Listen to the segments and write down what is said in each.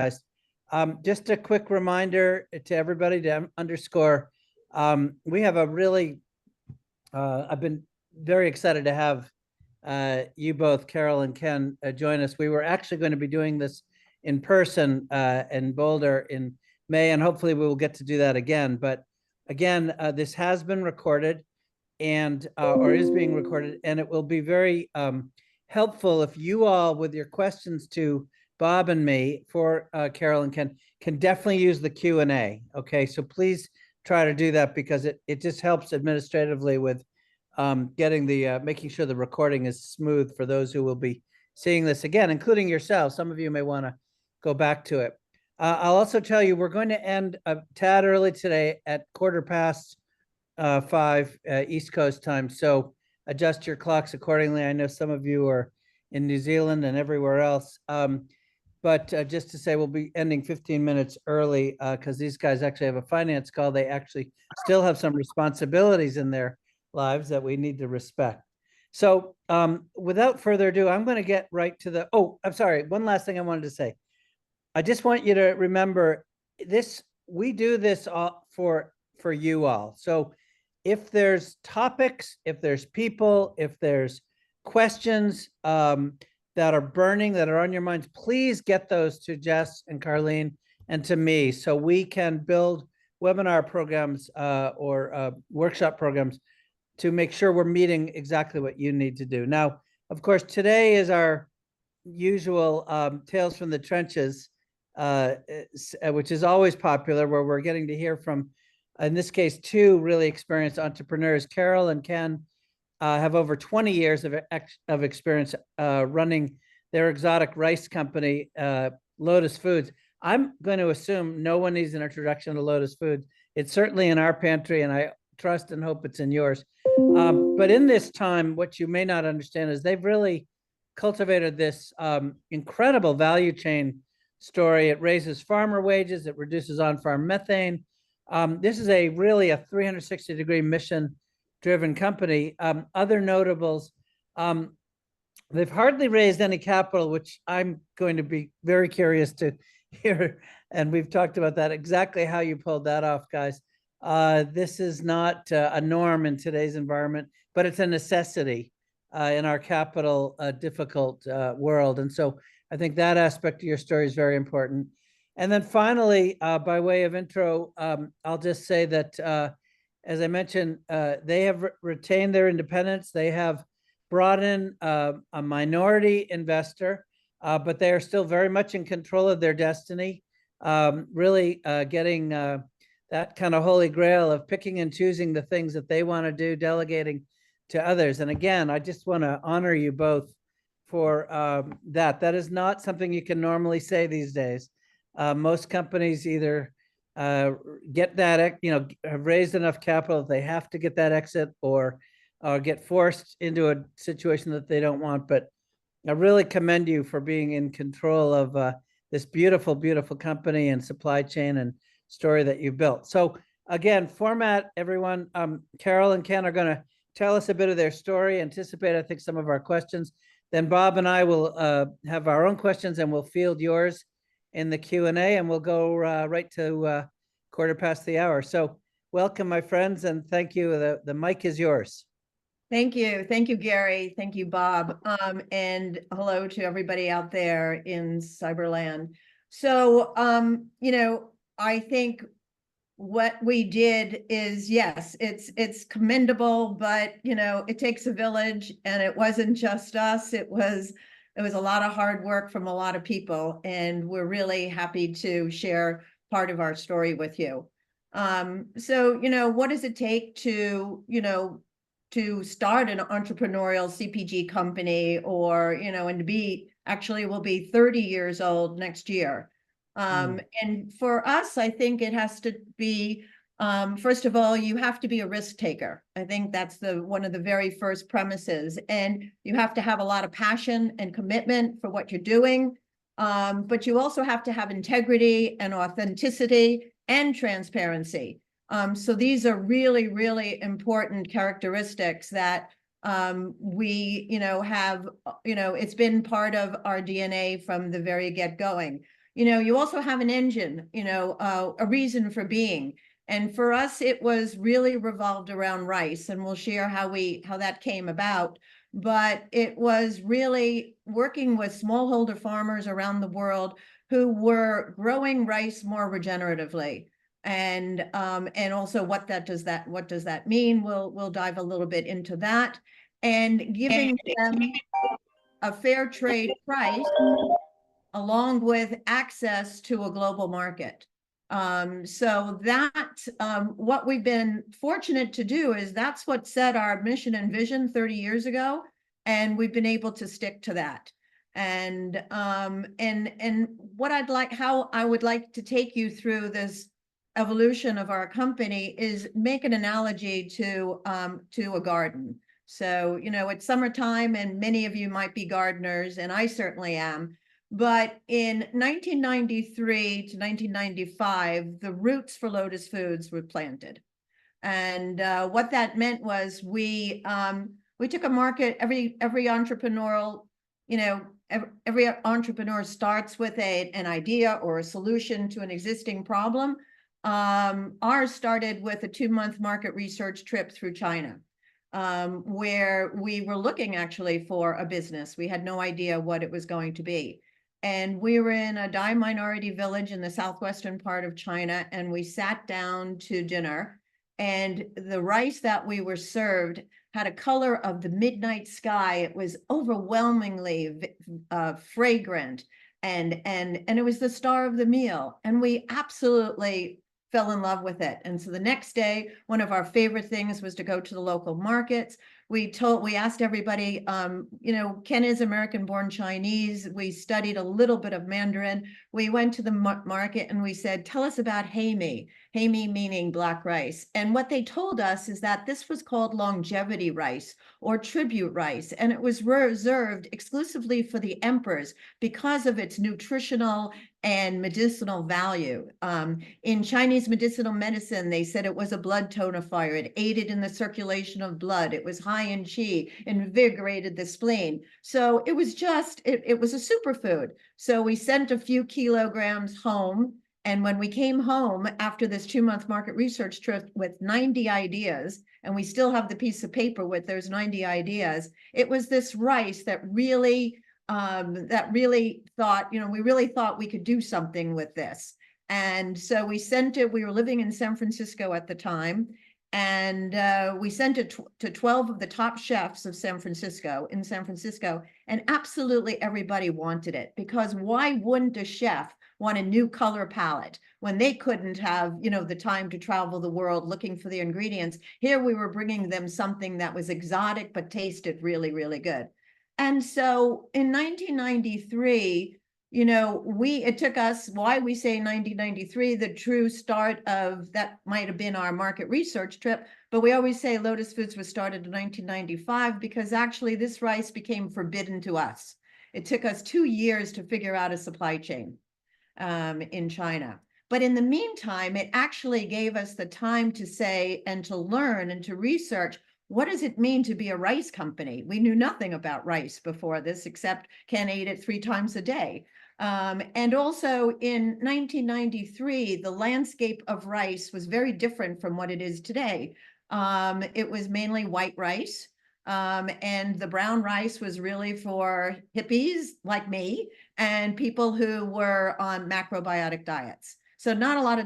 guys. Just a quick reminder to everybody to underscore. We have a really, I've been very excited to have you both, Carol and Ken, join us. We were actually going to be doing this in person in Boulder in May, and hopefully we will get to do that again. But again, this has been recorded and or is being recorded, and it will be very helpful if you all, with your questions to Bob and me for Carol and Ken, can definitely use the Q&A. Okay, so please try to do that because it just helps administratively with getting the making sure the recording is smooth for those who will be seeing this again, including yourselves. Some of you may want to go back to it. I'll also tell you we're going to end a tad early today at 5:15 East Coast time. So adjust your clocks accordingly. I know some of you are in New Zealand and everywhere else. But just to say, we'll be ending 15 minutes early because these guys actually have a finance call. They actually still have some responsibilities in their lives that we need to respect. So without further ado, I'm going to get right to the, I'm sorry. One last thing I wanted to say. I just want you to remember this, we do this all for you all. So if there's topics, if there's people, if there's questions that are burning, that are on your minds, please get those to Jess and Carlene and to me so we can build webinar programs or workshop programs to make sure we're meeting exactly what you need to do. Now, of course, today is our usual Tales from the Trenches, which is always popular, where we're getting to hear from, in this case, two really experienced entrepreneurs. Carol and Ken have over 20 years of experience running their exotic rice company, Lotus Foods. I'm going to assume no one needs an introduction to Lotus Foods. It's certainly in our pantry, and I trust and hope it's in yours. But in this time, what you may not understand is they've really cultivated this incredible value chain story. It raises farmer wages. It reduces on-farm methane. This is really a 360-degree mission-driven company. Other notables, they've hardly raised any capital, which I'm going to be very curious to hear. And we've talked about that, exactly how you pulled that off, guys. This is not a norm in today's environment, but it's a necessity in our capital difficult world. And so I think that aspect of your story is very important. And then finally, by way of intro, I'll just say that, as I mentioned, they have retained their independence. They have brought in a minority investor, but they are still very much in control of their destiny, really getting that kind of holy grail of picking and choosing the things that they want to do, delegating to others. And again, I just want to honor you both for that. That is not something you can normally say these days. Most companies either get that, have raised enough capital, they have to get that exit, or get forced into a situation that they don't want. But I really commend you for being in control of this beautiful, beautiful company and supply chain and story that you built. So again, format, everyone. Carol and Ken are going to tell us a bit of their story, anticipate, I think, some of our questions. Then Bob and I will have our own questions, and we'll field yours in the Q&A, and we'll go right to 1:15. So welcome, my friends, and thank you. The mic is yours. Thank you. Thank you, Gary. Thank you, Bob. And hello to everybody out there in Cyberland. So, I think what we did is, yes, it's commendable, but, it takes a village, and it wasn't just us. It was a lot of hard work from a lot of people, and we're really happy to share part of our story with you. So, what does it take to start an entrepreneurial CPG company, or, and to be, actually will be 30 years old next year. And for us, I think it has to be, first of all, you have to be a risk taker. I think that's one of the very first premises, and you have to have a lot of passion and commitment for what you're doing. But you also have to have integrity and authenticity and transparency. So these are really, really important characteristics that we, have, it's been part of our DNA from the very get-going. you also have an engine, a reason for being. And for us, it was really revolved around rice, and we'll share how that came about. But it was really working with smallholder farmers around the world who were growing rice more regeneratively. And also what does that mean? We'll dive a little bit into that, and giving them a fair trade price along with access to a global market. So that what we've been fortunate to do is that's what set our mission and vision 30 years ago, and we've been able to stick to that. And how I would like to take you through this evolution of our company is make an analogy to a garden. So, it's summertime and many of you might be gardeners, and I certainly am. But in 1993 to 1995, the roots for Lotus Foods were planted. And what that meant was we took a market, every entrepreneurial, every entrepreneur starts with an idea or a solution to an existing problem. Ours started with a 2-month market research trip through China, where we were looking actually for a business. We had no idea what it was going to be. And we were in a Dai minority village in the southwestern part of China, and we sat down to dinner, and the rice that we were served had a color of the midnight sky. It was overwhelmingly fragrant, and it was the star of the meal, and we absolutely fell in love with it. And so the next day, one of our favorite things was to go to the local markets. We asked everybody, Ken is American-born Chinese. We studied a little bit of Mandarin. We went to the market and we said, tell us about Heimi. Heimi meaning black rice. And what they told us is that this was called longevity rice or tribute rice. And it was reserved exclusively for the emperors because of its nutritional and medicinal value. In Chinese medicinal medicine, they said it was a blood tonifier. It aided in the circulation of blood. It was high in qi, invigorated the spleen. So it was it was a superfood. So we sent a few kilograms home. And when we came home after this 2-month market research trip with 90 ideas, and we still have the piece of paper with those 90 ideas, it was this rice that really thought, we really thought we could do something with this. And so we sent it, we were living in San Francisco at the time, and we sent it to 12 of the top chefs of San Francisco, and absolutely everybody wanted it, because why wouldn't a chef want a new color palette when they couldn't have, the time to travel the world looking for the ingredients? Here we were bringing them something that was exotic, but tasted really, really good. And so in 1993, it took us, why we say 1993, the true start of that might have been our market research trip, but we always say Lotus Foods was started in 1995 because actually this rice became forbidden to us. It took us 2 years to figure out a supply chain in China. But in the meantime, it actually gave us the time to say and to learn and to research, what does it mean to be a rice company? We knew nothing about rice before this, except Ken ate it 3 times a day. And also in 1993, the landscape of rice was very different from what it is today. It was mainly white rice. And the brown rice was really for hippies like me and people who were on macrobiotic diets. So not a lot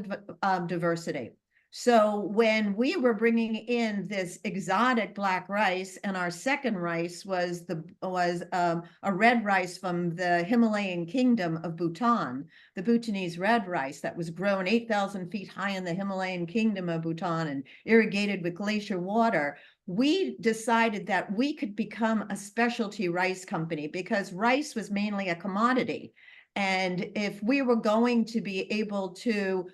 of diversity. So when we were bringing in this exotic black rice, and our second rice was a red rice from the Himalayan kingdom of Bhutan, the Bhutanese red rice that was grown 8,000 feet high in the Himalayan kingdom of Bhutan and irrigated with glacier water, we decided that we could become a specialty rice company because rice was mainly a commodity. And if we were going to be able to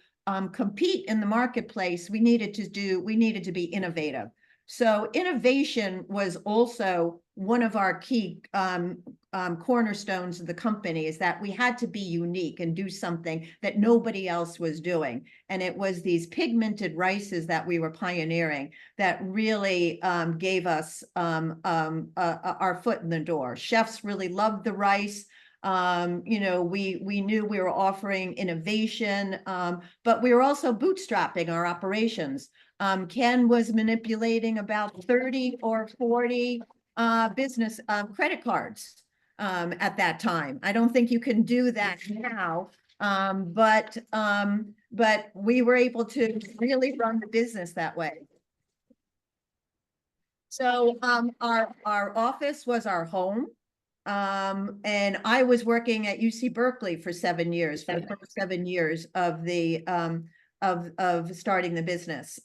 compete in the marketplace, we needed to be innovative. So innovation was also one of our key cornerstones of the company, is that we had to be unique and do something that nobody else was doing. And it was these pigmented rices that we were pioneering that really gave us our foot in the door. Chefs really loved the rice. You know, we knew we were offering innovation, but we were also bootstrapping our operations. Ken was manipulating about 30 or 40 business credit cards at that time. I don't think you can do that now. But we were able to really run the business that way. So our office was our home. And I was working at UC Berkeley for 7 years, for the first 7 years of the of starting the business.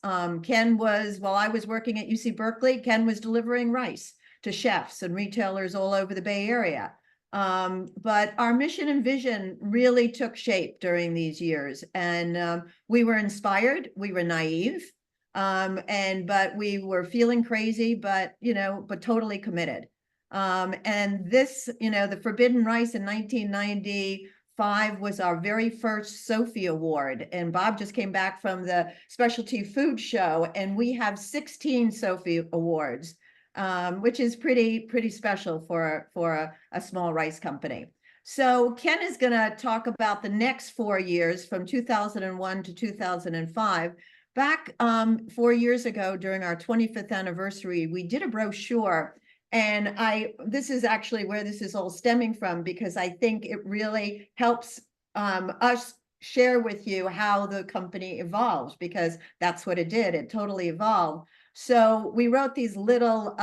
Ken was, while I was working at UC Berkeley, Ken was delivering rice to chefs and retailers all over the Bay Area. But our mission and vision really took shape during these years, and we were inspired, we were naive, but we were feeling crazy, but but totally committed. And this, the Forbidden Rice in 1995 was our very first Sophie Award. And Bob just came back from the Specialty Food Show, and we have 16 Sophie Awards, which is pretty special for a small rice company. So Ken is going to talk about the next 4 years from 2001 to 2005. Back 4 years ago, during our 25th anniversary, we did a brochure. And this is actually where this is all stemming from, because I think it really helps us share with you how the company evolves, because that's what it did. It totally evolved. So we wrote these little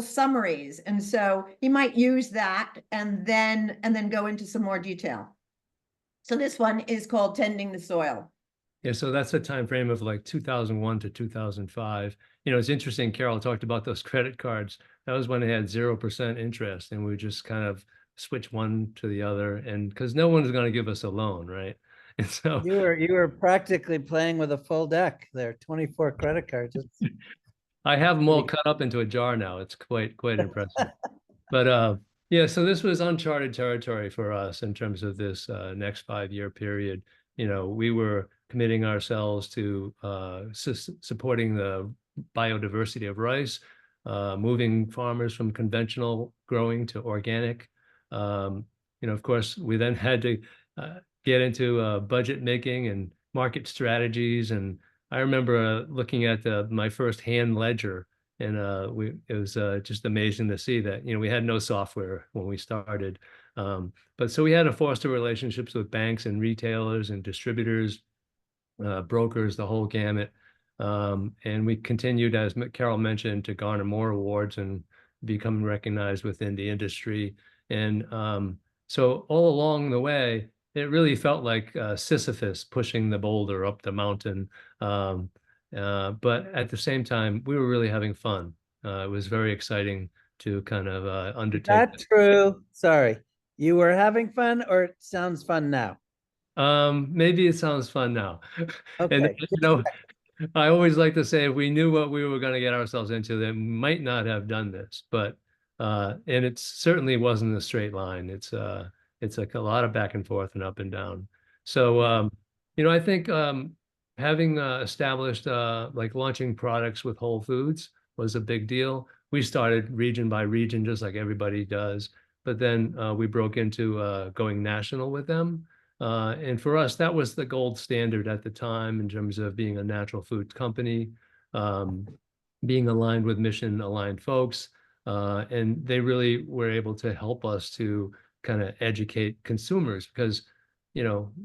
summaries, and so you might use that and then go into some more detail. So this one is called Tending the Soil. Yeah, so that's a time frame of like 2001 to 2005. It's interesting, Carol talked about those credit cards. That was when they had 0% interest, and we just kind of switch one to the other, and because no one's going to give us a loan, right? And so you were practically playing with a full deck there, 24 credit cards. I have them all cut up into a jar now. It's quite impressive. But yeah, so this was uncharted territory for us in terms of this next 5-year period. We were committing ourselves to supporting the biodiversity of rice, moving farmers from conventional growing to organic. Of course, we then had to get into budget making and market strategies. And I remember looking at my first hand ledger, and it was just amazing to see that, we had no software when we started. But so we had to foster relationships with banks and retailers and distributors, brokers, the whole gamut. And we continued, as Carol mentioned, to garner more awards and become recognized within the industry. And so all along the way, it really felt like Sisyphus pushing the boulder up the mountain. But at the same time, we were really having fun. It was very exciting to kind of undertake. That's true. Sorry. You were having fun, or it sounds fun now? Maybe it sounds fun now. Okay. And I always like to say, if we knew what we were going to get ourselves into, then we might not have done this. But and it certainly wasn't a straight line. It's like a lot of back and forth and up and down. So I think having established like launching products with Whole Foods was a big deal. We started region by region, just like everybody does. But then we broke into going national with them. And for us, that was the gold standard at the time in terms of being a natural food company, being aligned with mission-aligned folks. And they really were able to help us to kind of educate consumers, because,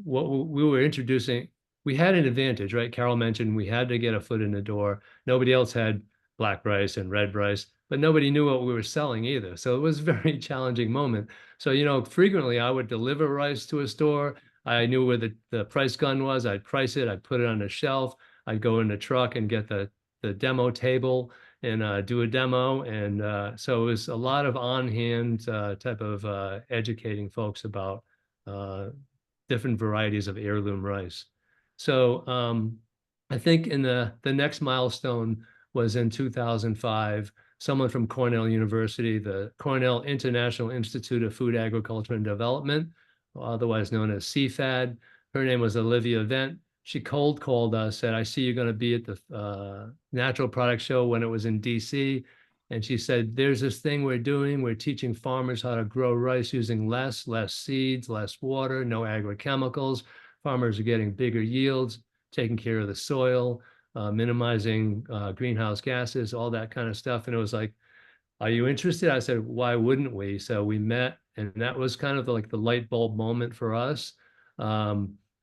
what we were introducing, we had an advantage, right? Carol mentioned we had to get a foot in the door. Nobody else had black rice and red rice, but nobody knew what we were selling either. So it was a very challenging moment. So, frequently I would deliver rice to a store. I knew where the price gun was. I'd price it. I'd put it on a shelf. I'd go in the truck and get the demo table and do a demo. And so it was a lot of on-hand type of educating folks about different varieties of heirloom rice. So I think in the next milestone was in 2005. Someone from Cornell University, the Cornell International Institute of Food, Agriculture, and Development, otherwise known as CFAD. Her name was Olivia Vent. She cold called us, said, "I see you're going to be at the Natural Product Show," when it was in DC. And she said, there's this thing we're teaching farmers how to grow rice using less seeds, less water, no agrochemicals. Farmers are getting bigger yields, taking care of the soil, minimizing greenhouse gases, all that kind of stuff. And it was like, are you interested? I said, why wouldn't we? So we met, and that was kind of like the light bulb moment for us.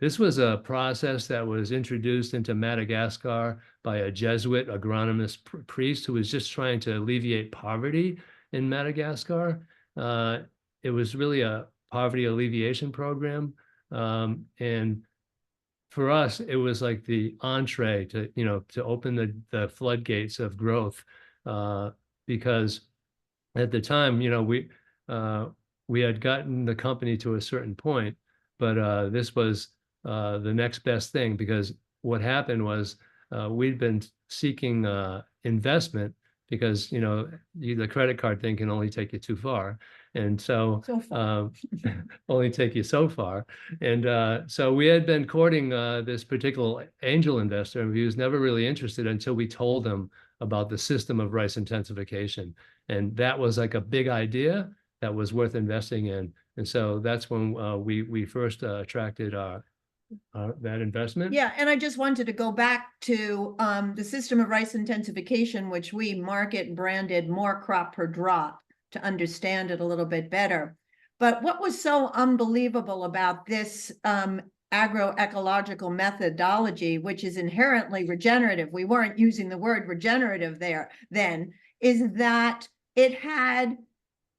This was a process that was introduced into Madagascar by a Jesuit agronomist priest who was just trying to alleviate poverty in Madagascar. It was really a poverty alleviation program. And for us, it was like the entree to, to open the floodgates of growth. Because at the time, we had gotten the company to a certain point, but this was the next best thing, because what happened was we'd been seeking investment because, the credit card thing can only take you too far. And so, So far. only take you so far. And so we had been courting this particular angel investor, and he was never really interested until we told him about the system of rice intensification. And that was like a big idea that was worth investing in. And so that's when we first attracted that investment. Yeah, and I just wanted to go back to the system of rice intensification, which we market and branded More Crop Per Drop, to understand it a little bit better. But what was so unbelievable about this agroecological methodology, which is inherently regenerative — we weren't using the word regenerative there then — is that it had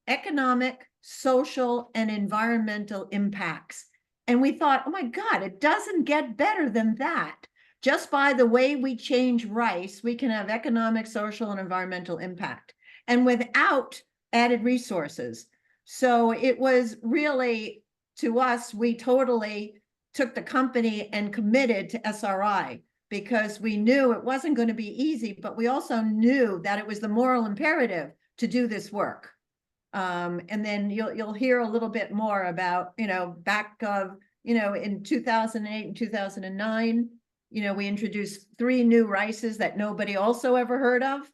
economic, social, and environmental impacts. And we thought, oh my God, it doesn't get better than that. Just by the way we change rice, we can have economic, social, and environmental impact, and without added resources. So it was really, to us, we totally took the company and committed to SRI, because we knew it wasn't going to be easy, but we also knew that it was the moral imperative to do this work. And then you'll hear a little bit more about, back of, in 2008 and 2009, we introduced 3 new rices that nobody also ever heard of.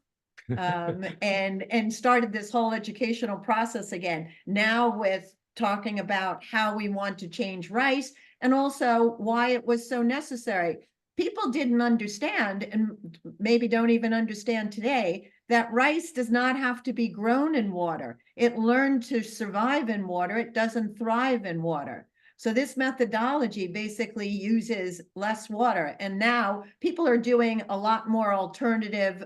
And started this whole educational process again, now with talking about how we want to change rice, and also why it was so necessary. People didn't understand, and maybe don't even understand today, that rice does not have to be grown in water. It learned to survive in water. It doesn't thrive in water. So this methodology basically uses less water. And now people are doing a lot more alternate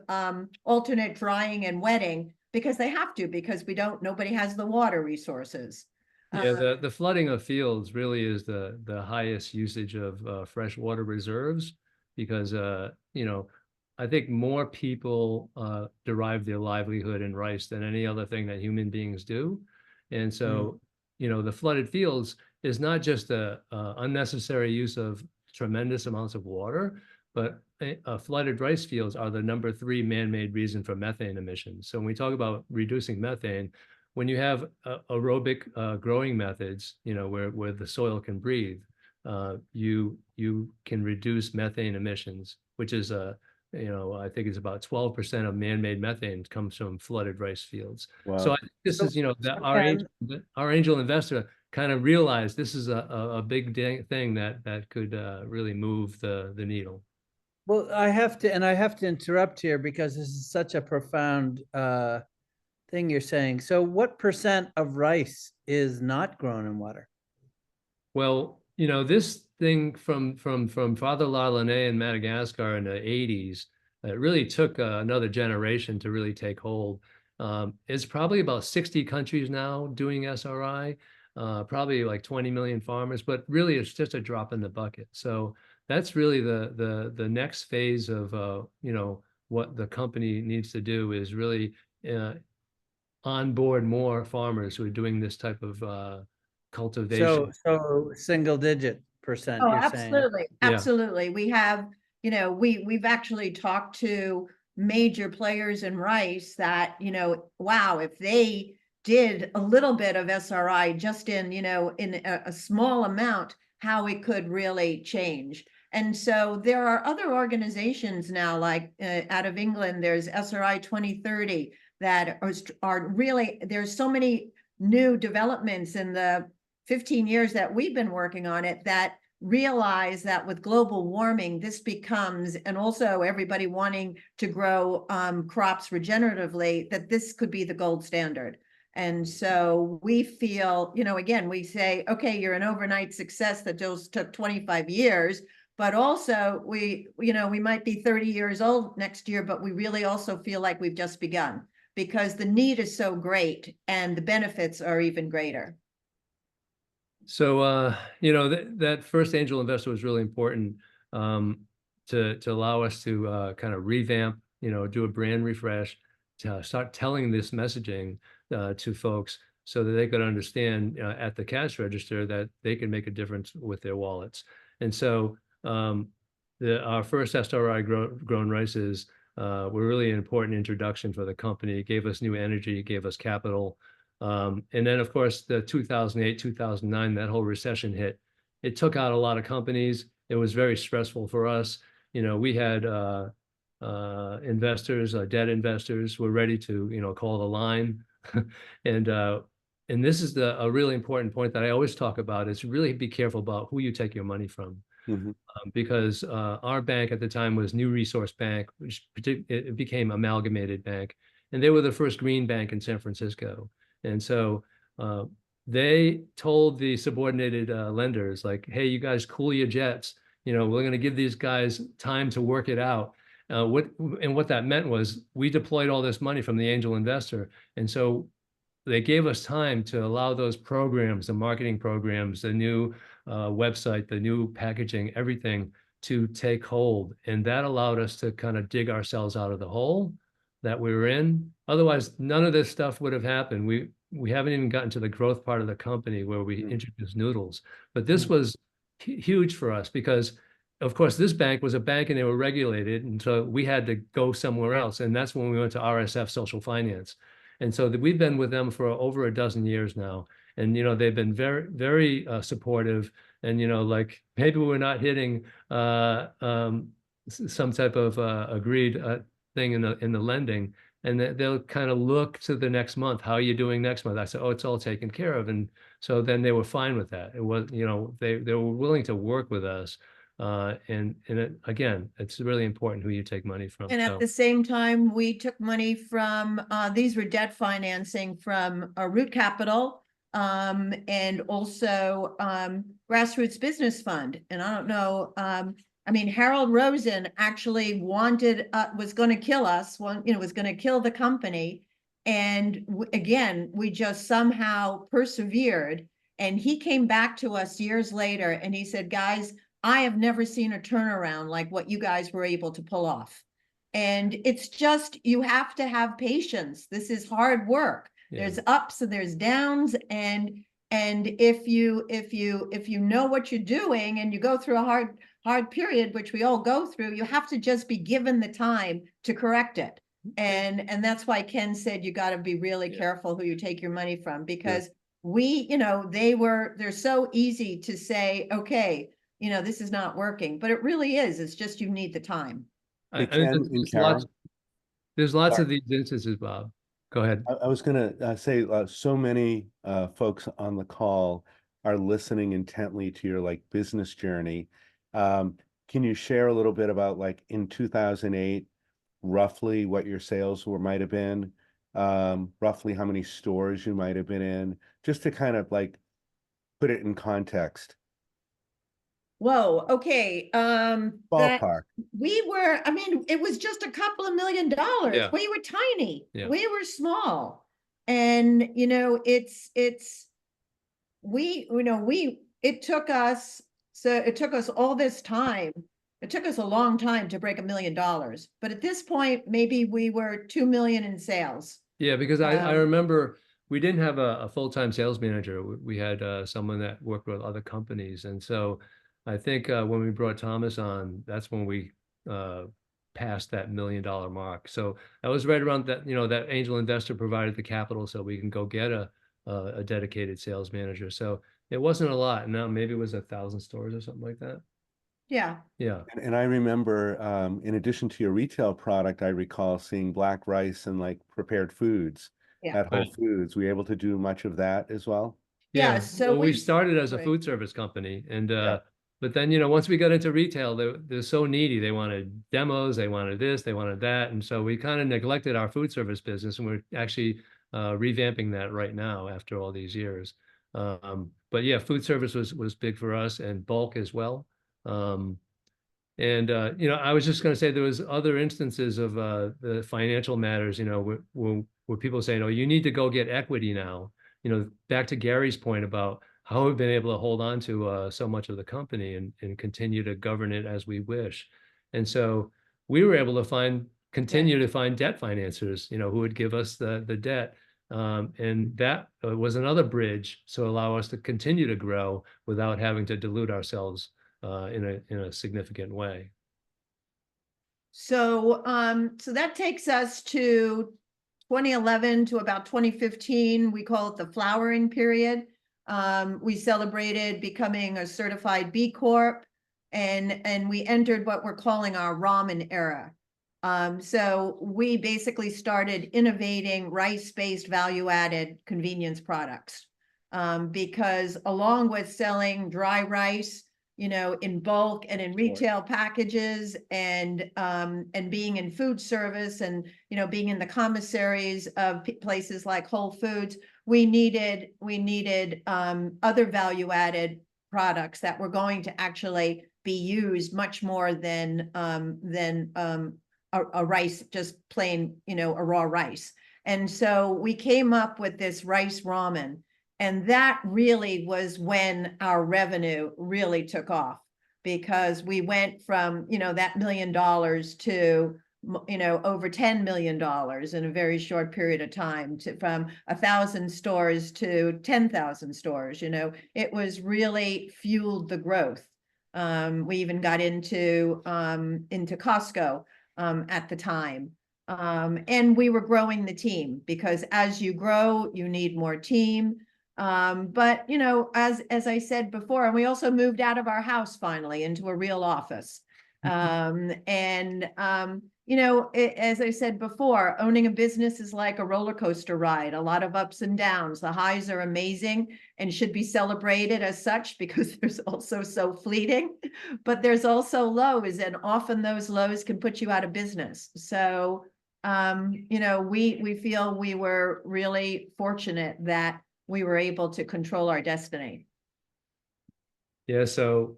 drying and wetting, because they have to, because nobody has the water resources. Yeah, the flooding of fields really is the highest usage of fresh water reserves, because I think more people derive their livelihood in rice than any other thing that human beings do. And so, the flooded fields is not just a unnecessary use of tremendous amounts of water, but flooded rice fields are the number 3 man-made reason for methane emissions. So when we talk about reducing methane, when you have aerobic growing methods, where the soil can breathe, you can reduce methane emissions, which is I think it's about 12% of man-made methane comes from flooded rice fields. Wow. So I think this is, that our angel investor kind of realized this is a big thing that could really move the needle. Well, I have to interrupt here, because this is such a profound thing you're saying. So what percent of rice is not grown in water? Well, this thing from Father Lalane in Madagascar in the 80s, it really took another generation to really take hold. It's probably about 60 countries now doing SRI, probably like 20 million farmers, but really it's just a drop in the bucket. So that's really the next phase of what the company needs to do, is really onboard more farmers who are doing this type of cultivation. So single digit percent, Oh, you're saying? absolutely, Yeah. absolutely. We have, we've actually talked to major players in rice that, wow, if they did a little bit of SRI just in a small amount, how it could really change. And so there are other organizations now, like out of England, there's SRI 2030. that are really, there's so many new developments in the 15 years that we've been working on it that realize that with global warming, this becomes, and also everybody wanting to grow crops regeneratively, that this could be the gold standard. And so we feel, again, we say, okay, you're an overnight success that just took 25 years, but also we might be 30 years old next year, but we really also feel like we've just begun because the need is so great and the benefits are even greater. So, that first angel investor was really important to allow us to kind of revamp, do a brand refresh, to start telling this messaging to folks so that they could understand at the cash register that they can make a difference with their wallets. And so our first SRI grown rices were really an important introduction for the company. It gave us new energy, it gave us capital. And then, of course, the 2008, 2009, that whole recession hit. It took out a lot of companies. It was very stressful for us. We had investors, debt investors were ready to, call the line. And this is a really important point that I always talk about is really be careful about who you take your money from. Mm-hmm. Because our bank at the time was New Resource Bank, which it became Amalgamated Bank. And they were the first green bank in San Francisco. And so they told the subordinated lenders, like, hey, you guys cool your jets. We're going to give these guys time to work it out. What that meant was we deployed all this money from the angel investor. And so they gave us time to allow those programs, the marketing programs, the new website, the new packaging, everything to take hold. And that allowed us to kind of dig ourselves out of the hole that we were in. Otherwise, none of this stuff would have happened. We haven't even gotten to the growth part of the company where we introduced Noodles. But this was huge for us because, of course, this bank was a bank and they were regulated. And so we had to go somewhere else. And that's when we went to RSF Social Finance. And so we've been with them for over a dozen years now. And, they've been very, very supportive. And, like maybe we're not hitting some type of agreed thing in the lending. And they'll kind of look to the next month. How are you doing next month? I said, oh, it's all taken care of. And so then they were fine with that. It was, they were willing to work with us. Again, it's really important who you take money from. And at the same time, we took money from, these were debt financing from Root Capital and also Grassroots Business Fund. And I don't know, Harold Rosen actually was going to kill us, was going to kill the company. And again, we just somehow persevered. And he came back to us years later and he said, guys, I have never seen a turnaround like what you guys were able to pull off. And it's just, you have to have patience. This is hard work. Yeah. There's ups and there's downs. And if you know what you're doing and you go through a hard period, which we all go through, you have to just be given the time to correct it. And that's why Ken said, you got to be really careful who you take your money from, because they're so easy to say, okay, this is not working, but it really is. It's just, you need the time. There's lots of these instances, Bob. Go ahead. I was going to say so many folks on the call are listening intently to your business journey. Can you share a little bit about in 2008, roughly what your sales might have been, roughly how many stores you might have been in, just to kind of put it in context? Whoa. Okay. Ballpark. It was just a couple of $1 million. Yeah. We were tiny. Yeah. We were small. And, it took us all this time. It took us a long time to break $1 million. But at this point, maybe we were 2 million in sales. Yeah, because I remember we didn't have a full-time sales manager. We had someone that worked with other companies. And so I think when we brought Thomas on, that's when we passed that $1 million mark. So that was right around that, that angel investor provided the capital so we can go get a dedicated sales manager. So it wasn't a lot. Now maybe it was 1,000 stores or something like that. Yeah. Yeah. And I remember, in addition to your retail product, I recall seeing black rice and like prepared foods Yeah. at Whole Right. Foods. Were you able to do much of that as well? Yeah, Yeah, so well, we we, started as a right. food service company, and Yeah. but then, you know, once we got into retail, they're so needy. They wanted demos, they wanted this, they wanted that, and so we kind of neglected our food service business, and we're actually revamping that right now after all these years. But yeah, food service was big for us, and bulk as well. Um, and you know, I was just going to say there was other instances of the financial matters, you know, where people saying, "Oh, you need to go get equity now." You know, back to Gary's point about how we've been able to hold on to so much of the company and continue to govern it as we wish. And so we were able to continue to find debt financiers, you know, who would give us the debt. And that was another bridge to allow us to continue to grow without having to dilute ourselves in a significant way. So, so that takes us to 2011 to about 2015. We call it the flowering period. We celebrated becoming a certified B Corp, and we entered what we're calling our ramen era. So we basically started innovating rice-based value-added convenience products. Because along with selling dry rice, you know, in bulk and in retail packages, and being in food service, and, you know, being in the commissaries of places like Whole Foods, we needed other value added products that were going to actually be used much more than a rice, just plain, you know, a raw rice. And so we came up with this rice ramen. And that really was when our revenue really took off, because we went from, you know, that $1 million to, you know, over $10 million in a very short period of time, to from 1,000 stores to 10,000 stores. You know, it was really fueled the growth. We even got into Costco at the time. And we were growing the team, because as you grow, you need more team. But, you know, as I said before, and we also moved out of our house finally into a real office. You know, as I said before, owning a business is like a roller coaster ride, a lot of ups and downs. The highs are amazing and should be celebrated as such, because there's also so fleeting, but there's also lows, and often those lows can put you out of business. So, you know, we feel we were really fortunate that we were able to control our destiny. Yeah, so,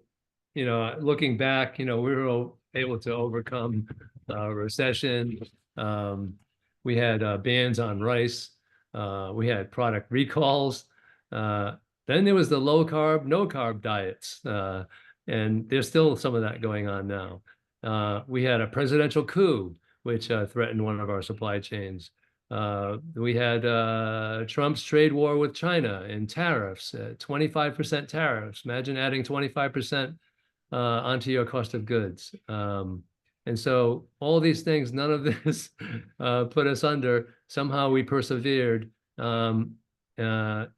you know, looking back, you know, we were able to overcome recession. We had bans on rice. We had product recalls. Then there was the low carb, no carb diets. And there's still some of that going on now. We had a presidential coup, which threatened one of our supply chains. We had Trump's trade war with China and tariffs, 25% tariffs. Imagine adding 25% onto your cost of goods. And so all these things, none of this put us under. Somehow we persevered. And I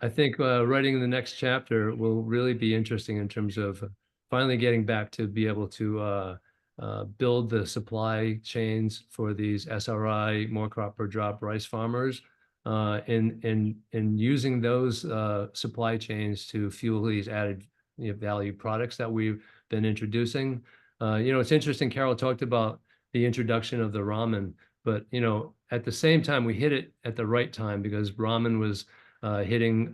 think writing the next chapter will really be interesting in terms of finally getting back to be able to build the supply chains for these SRI, more crop per drop rice farmers, and using those supply chains to fuel these added, you know, value products that we've been introducing. You know, it's interesting, Carol talked about the introduction of the ramen, but, you know, at the same time, we hit it at the right time, because ramen was hitting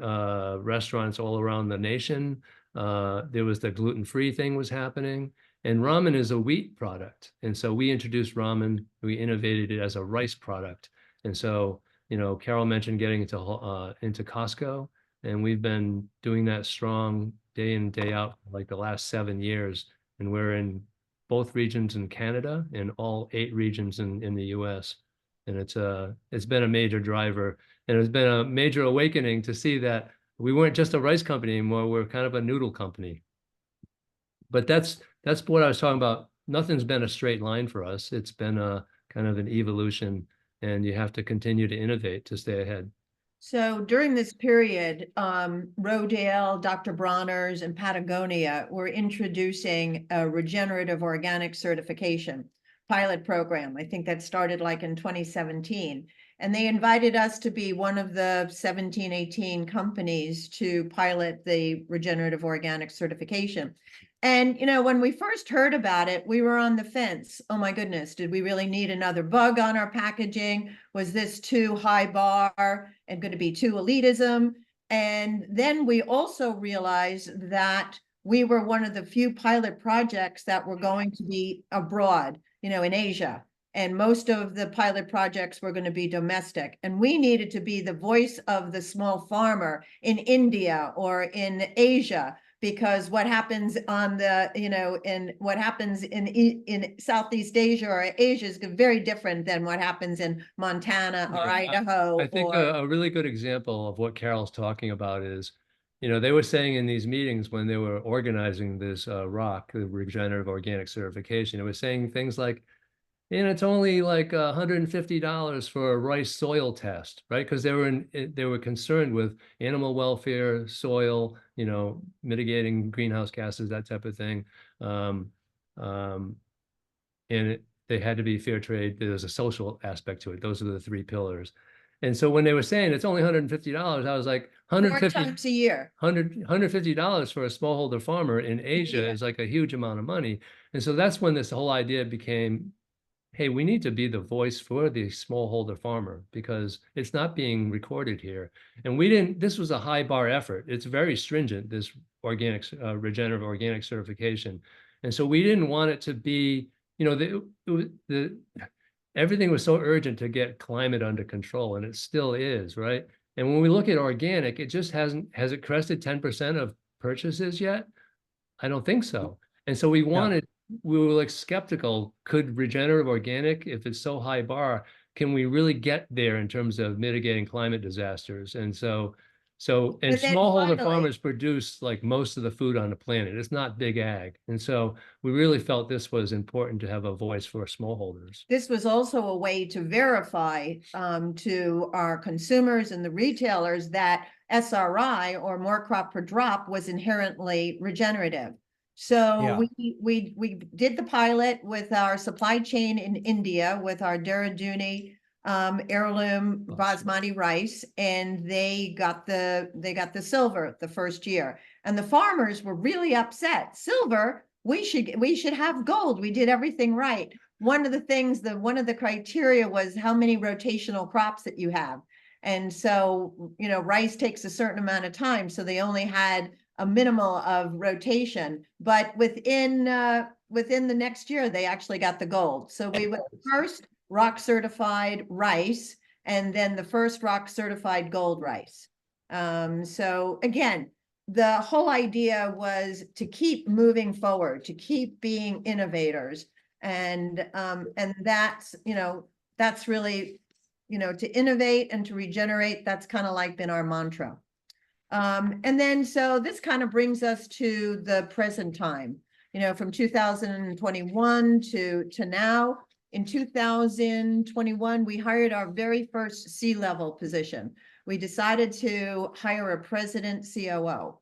restaurants all around the nation. There was the gluten-free thing was happening. And ramen is a wheat product. And so we introduced ramen, we innovated it as a rice product. And so, you know, Carol mentioned getting into Costco, and we've been doing that strong day in, day out for like the last 7 years. And we're in both regions in Canada and all 8 regions in the US. And it's been a major driver. And it's been a major awakening to see that we weren't just a rice company anymore, we're kind of a noodle company. But that's what I was talking about. Nothing's been a straight line for us. It's been a kind of an evolution, and you have to continue to innovate to stay ahead. So during this period, Rodale, Dr. Bronner's, and Patagonia were introducing a regenerative organic certification pilot program. I think that started like in 2017. And they invited us to be one of the 17, 18 companies to pilot the regenerative organic certification. And, you know, when we first heard about it, we were on the fence. Oh my goodness, did we really need another bug on our packaging? Was this too high bar and going to be too elitism? And then we also realized that we were one of the few pilot projects that were going to be abroad, you know, in Asia. And most of the pilot projects were going to be domestic. And we needed to be the voice of the small farmer in India or in Asia, because what happens on the, you know, in what happens in Southeast Asia or Asia is very different than what happens in Montana or Yeah, Idaho. I think or a really good example of what Carol's talking about is, you know, they were saying in these meetings when they were organizing this ROC, the regenerative organic certification, it was saying things like, and it's only like $150 for a rice soil test, right? Because they were concerned with animal welfare, soil, you know, mitigating greenhouse gases, that type of thing. They had to be fair trade. There's a social aspect to it. Those are the three pillars. And so when they were saying it's only $150, I was like, 4 times a year. $150 for a smallholder farmer in Asia Yeah. is like a huge amount of money. And so that's when this whole idea became, hey, we need to be the voice for the smallholder farmer because it's not being recorded here. And this was a high bar effort. It's very stringent, this regenerative organic certification. And so we didn't want it to be, you know, everything was so urgent to get climate under control, and it still is, right? And when we look at organic, it just has it crested 10% of purchases yet? I don't think so. And so we were like skeptical, could regenerative organic, if it's so high bar, can we really get there in terms of mitigating climate disasters? And and But then smallholder finally- farmers produce like most of the food on the planet. It's not big ag. And so we really felt this was important to have a voice for smallholders. This was also a way to verify to our consumers and the retailers that SRI, or more crop per drop, was inherently regenerative. So Yeah. we did the pilot with our supply chain in India with our Dehraduni heirloom basmati rice, and they got the silver the first year. And the farmers were really upset. Silver, we should have gold. We did everything right. One of the things, one of the criteria was how many rotational crops that you have. And so, you know, rice takes a certain amount of time, so they only had a minimal of rotation, but within the next year, they actually got the gold. So we went first ROC certified rice, and then the first ROC certified gold rice. So again, the whole idea was to keep moving forward, to keep being innovators. And that's, you know, that's really, you know, to innovate and to regenerate, that's kind of like been our mantra. And then, so this kind of brings us to the present time, you know, from 2021 to now. In 2021, we hired our very first C-level position. We decided to hire a president COO.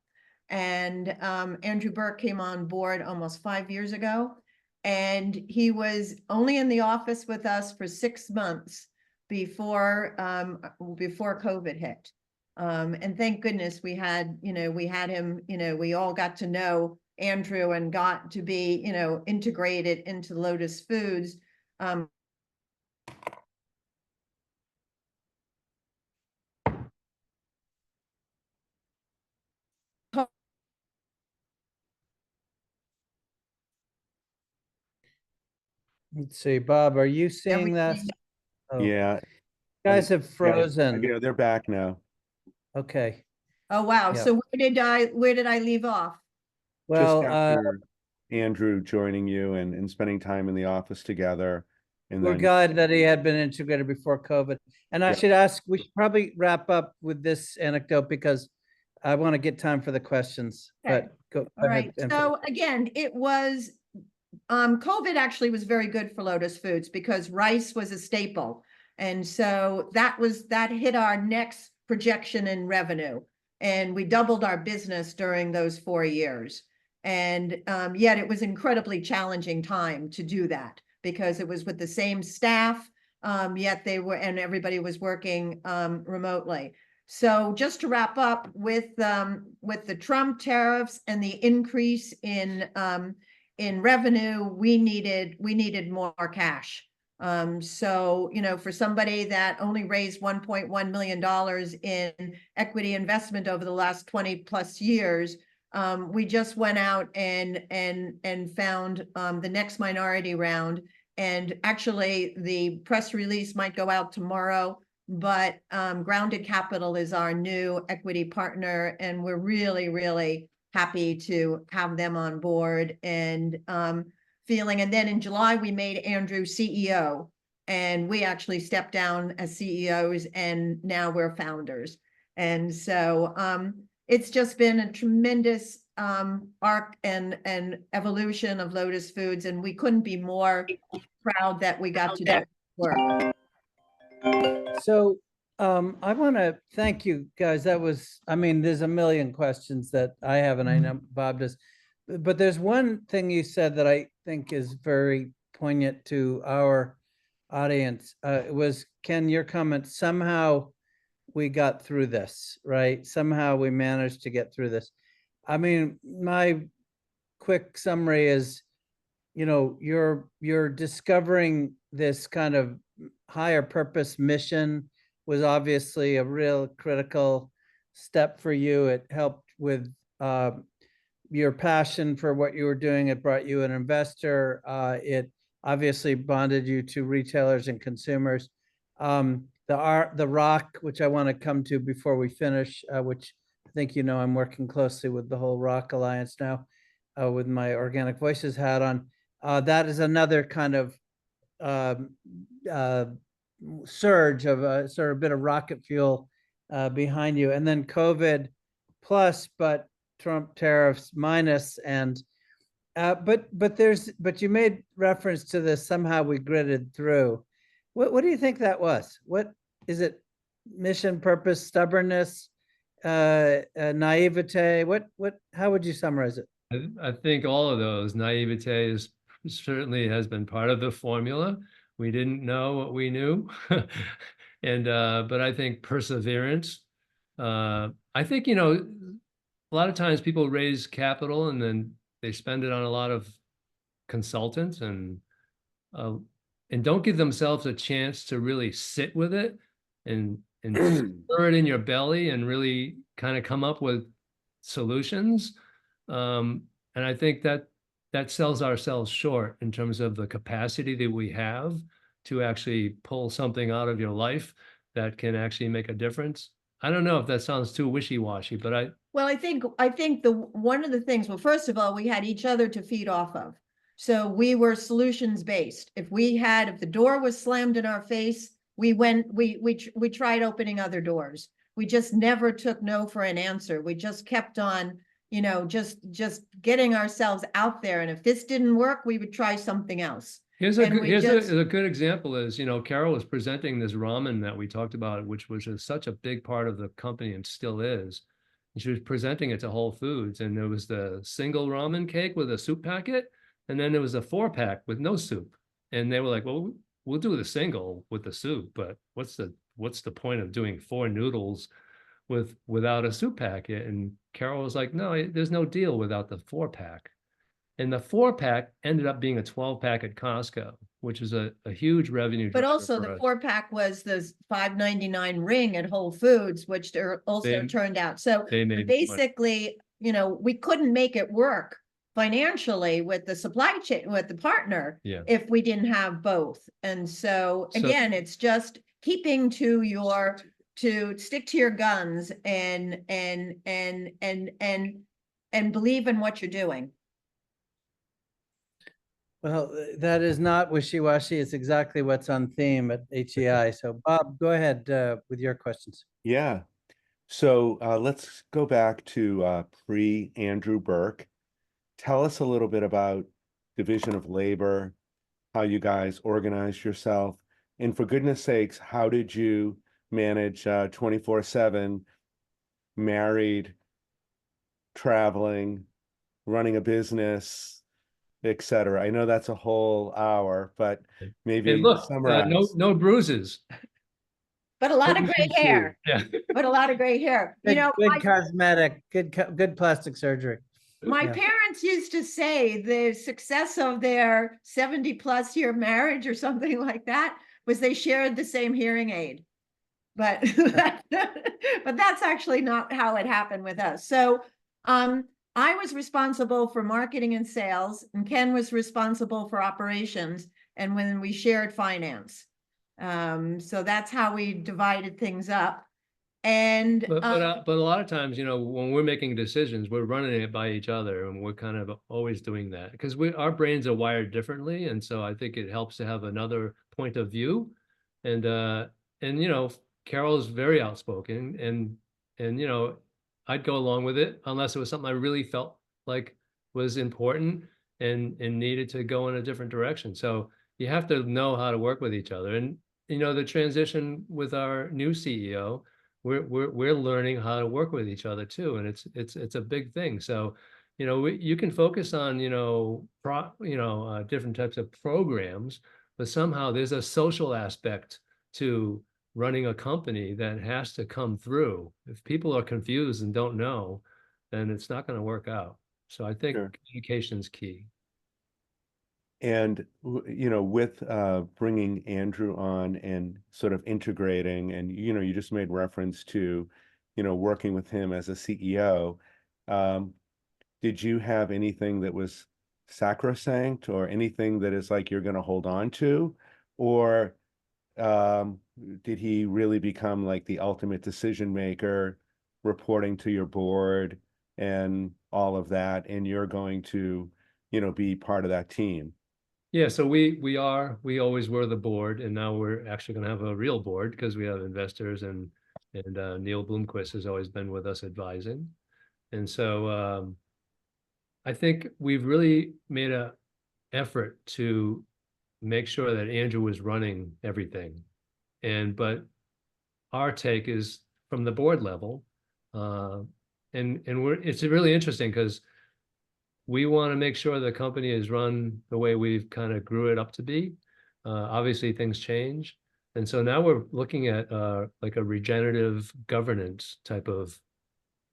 And Andrew Burke came on board almost 5 years ago. And he was only in the office with us for 6 months before COVID hit. And thank goodness we had him, you know, we all got to know Andrew and got to be, you know, integrated into Lotus Foods. Let's see, Bob, are you seeing this? Everything- Oh, Yeah. you guys have Yeah, frozen. you know, they're back now. Okay, Oh, wow. Yeah. So where did I leave off? well, Just after Andrew joining you and spending time in the office together. And we're then, glad that he had been integrated before COVID. And I Yeah. should ask, we should probably wrap up with this anecdote because I want to get time for the questions, Okay. but go All ahead. right. So again, it was, COVID actually was very good for Lotus Foods because rice was a staple. And so that hit our next projection in revenue. And we doubled our business during those 4 years. And yet it was incredibly challenging time to do that because it was with the same staff, yet and everybody was working remotely. So just to wrap up with the Trump tariffs and the increase in revenue, we needed more cash. So, for somebody that only raised $1.1 million in equity investment over the last 20 plus years, we just went out and found the next minority round. And actually the press release might go out tomorrow, but Grounded Capital is our new equity partner, and we're really, really happy to have them on board and and then in July, we made Andrew CEO, and we actually stepped down as CEOs, and now we're founders. And so it's just been a tremendous arc and evolution of Lotus Foods, and we couldn't be more proud that we got to do work. So I want to thank you guys. There's a million questions that I have, and I know Bob does. But there's one thing you said that I think is very poignant to our audience. It was, Ken, your comment, somehow we got through this, right? Somehow we managed to get through this. My quick summary is, you're discovering this kind of higher purpose mission was obviously a real critical step for you. It helped with your passion for what you were doing. It brought you an investor. It obviously bonded you to retailers and consumers. The Rock, which I want to come to before we finish, which I think I'm working closely with the whole Rock Alliance now, with my Organic Voices hat on. That is another kind of surge of a sort of bit of rocket fuel behind you, and then COVID plus, but Trump tariffs minus, and but you made reference to this, somehow we gritted through. What do you think that was? What is it? Mission, purpose, stubbornness, naivete? How would you summarize it? I think all of those. Naivete certainly has been part of the formula. We didn't know what we knew. But I think perseverance. I think, a lot of times people raise capital and then they spend it on a lot of consultants and don't give themselves a chance to really sit with it and stir it in your belly and really kind of come up with solutions. And I think that sells ourselves short in terms of the capacity that we have to actually pull something out of your life that can actually make a difference. I don't know if that sounds too wishy-washy, but I think one of the things, well, first of all, we had each other to feed off of. So we were solutions based. If the door was slammed in our face, we tried opening other doors. We just never took no for an answer. We just kept on, just getting ourselves out there. And if this didn't work, we would try something else. Here's a good example is, Carol was presenting this ramen that we talked about, which was such a big part of the company and still is. And she was presenting it to Whole Foods, and there was the single ramen cake with a soup packet, and then there was a 4-pack with no soup. And they were like, well, we'll do the single with the soup, but what's the point of doing 4 noodles without a soup packet? And Carol was like, no, there's no deal without the 4-pack. And the 4-pack ended up being a 12-pack at Costco, which is a huge revenue. But also the 4-pack was the $5.99 ring at Whole Foods, which also turned out. So basically, we couldn't make it work financially with the supply chain, with the partner, if we didn't have both. And so again, it's just keeping to stick to your guns and believe in what you're doing. Well, that is not wishy-washy. It's exactly what's on theme at HEI. So Bob, go ahead with your questions. Yeah. So let's go back to pre-Andrew Burke. Tell us a little bit about division of labor, how you guys organized yourself, and for goodness sakes, how did you manage 24/7, married, traveling, running a business, et cetera? I know that's a whole hour, but maybe And look, summarize. no bruises. But a lot of What gray you see. hair, Yeah. but a lot of gray hair. You know, Good cosmetic, good plastic surgery. my Yeah. parents used to say the success of their 70+ year marriage or something like that was they shared the same hearing aid. But but that's actually not how it happened with us. So I was responsible for marketing and sales, and Ken was responsible for operations, and when we shared finance. So that's how we divided things up. And But a lot of times, you know, when we're making decisions, we're running it by each other, and we're kind of always doing that because our brains are wired differently, and so I think it helps to have another point of view. And you know, Carol's very outspoken, and you know, I'd go along with it unless it was something I really felt like was important and needed to go in a different direction. So you have to know how to work with each other. And you know, the transition with our new CEO, we're learning how to work with each other too, and it's a big thing. So, you know, you can focus on, you know, different types of programs, but somehow there's a social aspect to running a company that has to come through. If people are confused and don't know, then it's not going to work out. So I think Sure. communication is key. And you know, with bringing Andrew on and sort of integrating, and you know, you just made reference to, you know, working with him as a CEO. Did you have anything that was sacrosanct, or anything that is like you're going to hold on to, or did he really become like the ultimate decision maker, reporting to your board and all of that, and you're going to, you know, be part of that team? Yeah, so we always were the board, and now we're actually going to have a real board because we have investors, and Neil Bloomquist has always been with us advising. And so I think we've really made a effort to make sure that Andrew was running everything. But our take is from the board level. And it's really interesting because we want to make sure the company is run the way we've kind of grew it up to be. Obviously, things change. And so now we're looking at like a regenerative governance type of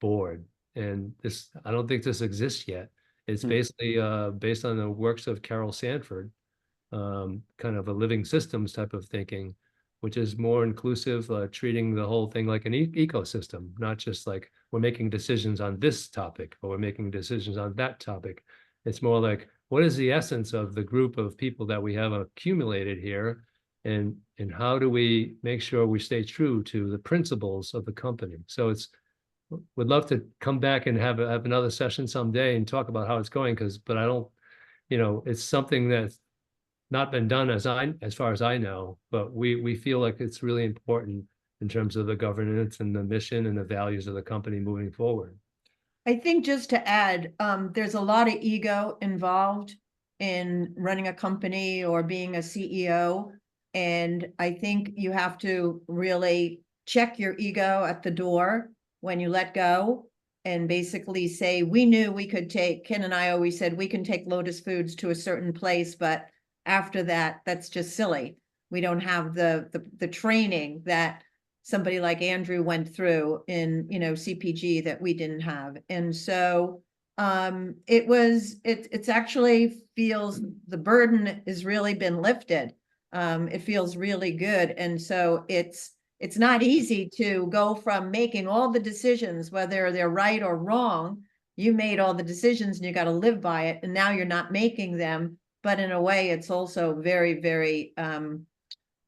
board. And this, I don't think this exists yet. It's basically based on the works of Carol Sanford, kind of a living systems type of thinking, which is more inclusive, treating the whole thing like an ecosystem, not just like we're making decisions on this topic or we're making decisions on that topic. It's more like, what is the essence of the group of people that we have accumulated here, and how do we make sure we stay true to the principles of the company? So would love to come back and have another session someday and talk about how it's going, but I don't, you know, it's something that's not been done as far as I know, but we feel like it's really important in terms of the governance and the mission and the values of the company moving forward. I think just to add, there's a lot of ego involved in running a company or being a CEO. And I think you have to really check your ego at the door when you let go, and basically say, we knew we could take, Ken and I always said, we can take Lotus Foods to a certain place, but after that, that's just silly. We don't have the training that somebody like Andrew went through in, you know, CPG that we didn't have. And so it's actually feels the burden has really been lifted. It feels really good. And so it's not easy to go from making all the decisions, whether they're right or wrong. You made all the decisions and you got to live by it. And now you're not making them. But in a way, it's also very, very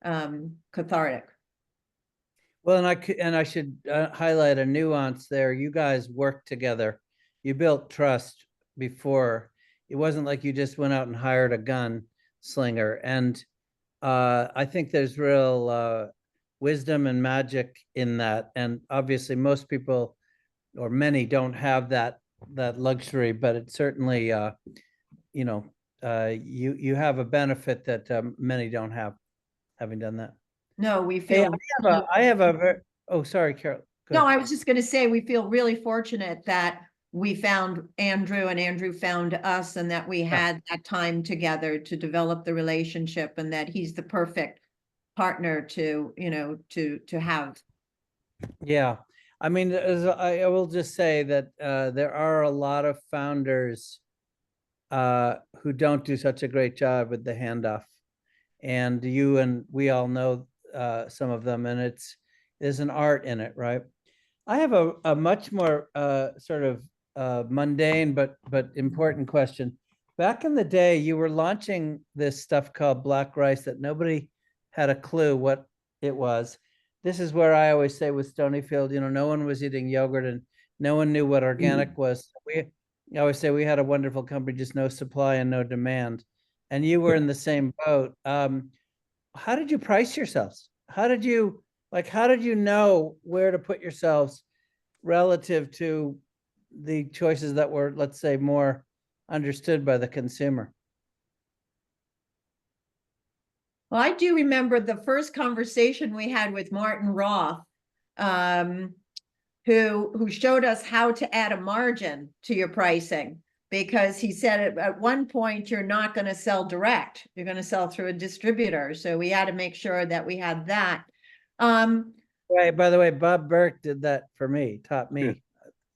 cathartic. Well, and I should highlight a nuance there. You guys worked together. You built trust before. It wasn't like you just went out and hired a gunslinger. And I think there's real wisdom and magic in that. And obviously, most people, or many, don't have that luxury. But it certainly, you know, you have a benefit that many don't have, having done that. No, we Hey, feel. I have a, oh, sorry, Carol. Go No, ahead. I was just gonna say, we feel really fortunate that we found Andrew and Andrew found us and that we had that time together to develop the relationship and that he's the perfect partner to, to have. Yeah, I mean, I will just say that there are a lot of founders who don't do such a great job with the handoff. And you and we all know some of them, and there's an art in it, right? I have a much more sort of mundane but important question. Back in the day, you were launching this stuff called black rice that nobody had a clue what it was. This is where I always say with Stonyfield, no one was eating yogurt and no one knew what organic was. I always say we had a wonderful company, just no supply and no demand. And you were in the same boat. How did you price yourselves? How did you know where to put yourselves relative to the choices that were, let's say, more understood by the consumer? Well, I do remember the first conversation we had with Martin Roth, who showed us how to add a margin to your pricing, because he said at one point you're not going to sell direct, you're going to sell through a distributor. So we had to make sure that we had that. Right. By the way, Bob Burke did that for me, taught me.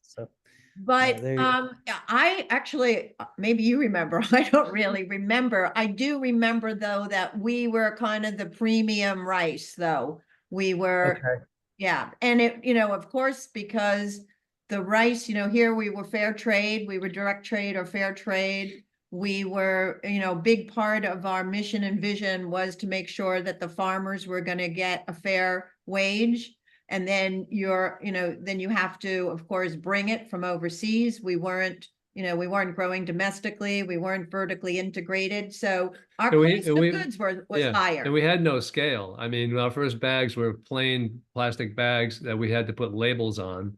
So, But there you- I actually, maybe you remember, I don't really remember. I do remember though that we were kind of the premium rice though. We were, okay. yeah. And it, of course, because the rice, here we were fair trade, we were direct trade or fair trade. We were, big part of our mission and vision was to make sure that the farmers were going to get a fair wage. And then then you have to, of course, bring it from overseas. We weren't growing domestically. We weren't vertically integrated. So our cost of goods was higher. And we had no scale. I mean, our first bags were plain plastic bags that we had to put labels on,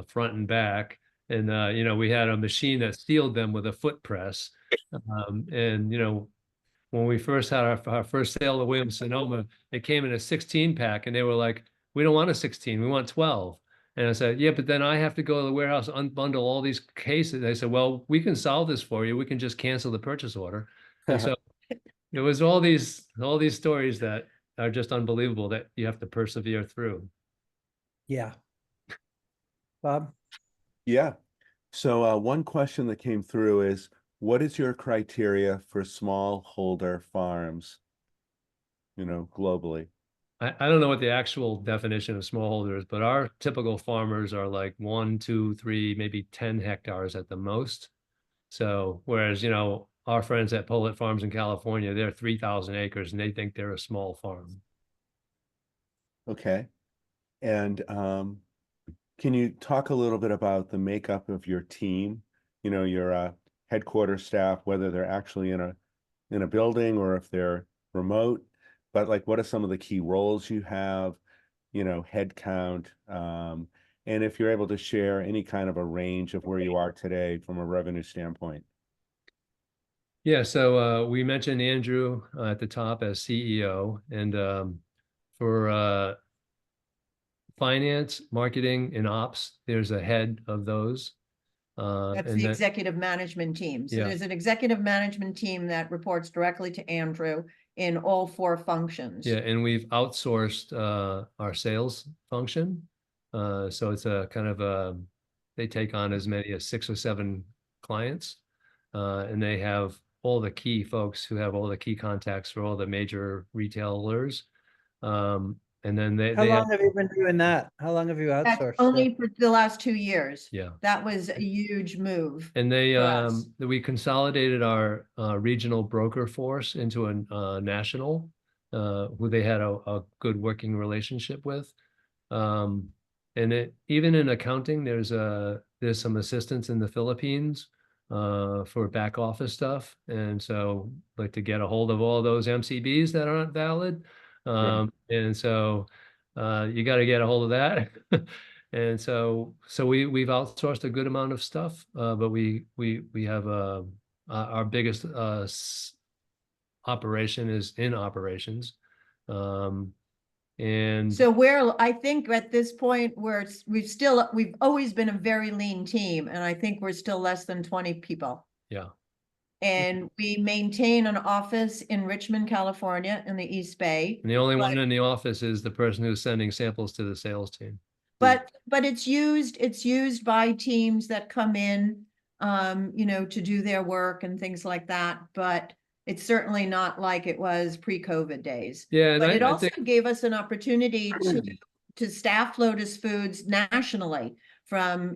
front and back. And, we had a machine that sealed them with a foot press. And, when we first had our first sale to Williams Sonoma, it came in a 16 pack and they were like, we don't want a 16, we want 12. And I said, yeah, but then I have to go to the warehouse, unbundle all these cases. They said, well, we can solve this for you. We can just cancel the purchase order. And so it was all these stories that are just unbelievable that you have to persevere through. Yeah. Bob? Yeah. So one question that came through is, what is your criteria for smallholder farms, globally? I don't know what the actual definition of smallholder is, but our typical farmers are like 1, 2, 3, maybe 10 hectares at the most. So whereas, our friends at Polet Farms in California, they're 3,000 acres and they think they're a small farm. Okay. And can you talk a little bit about the makeup of your team? Your headquarters staff, whether they're actually in a building or if they're remote, but like what are some of the key roles you have, head count, and if you're able to share any kind of a range of where you are today from a revenue standpoint. Yeah, so we mentioned Andrew at the top as CEO, and for finance, marketing, and ops, there's a head of those. That's and the then- executive management team. So Yeah. there's an executive management team that reports directly to Andrew in all 4 functions. Yeah, and we've outsourced our sales function. So it's a kind of they take on as many as 6 or 7 clients, and they have all the key folks who have all the key contacts for all the major retailers. And then How long have you been doing that? How long have you That's outsourced? only for the last 2 years. Yeah. That was a huge move. And for us. we consolidated our regional broker force into a national, who they had a good working relationship with. And even in accounting, there's some assistance in the Philippines for back office stuff. And so like to get a hold of all those MCBs that aren't valid. And so you got to get a hold of that. And so we've outsourced a good amount of stuff, but we have our biggest operation is in operations. And So I think at this point, we've always been a very lean team, and I think we're still less than 20 people. yeah, And we maintain an office in Richmond, California, in the East Bay. and the only one But- in the office is the person who's sending samples to the sales team. But it's used by teams that come in, to do their work and things like that. But it's certainly not like it was pre-COVID days. Yeah, and But it I also think, gave us an opportunity to staff Lotus Foods nationally from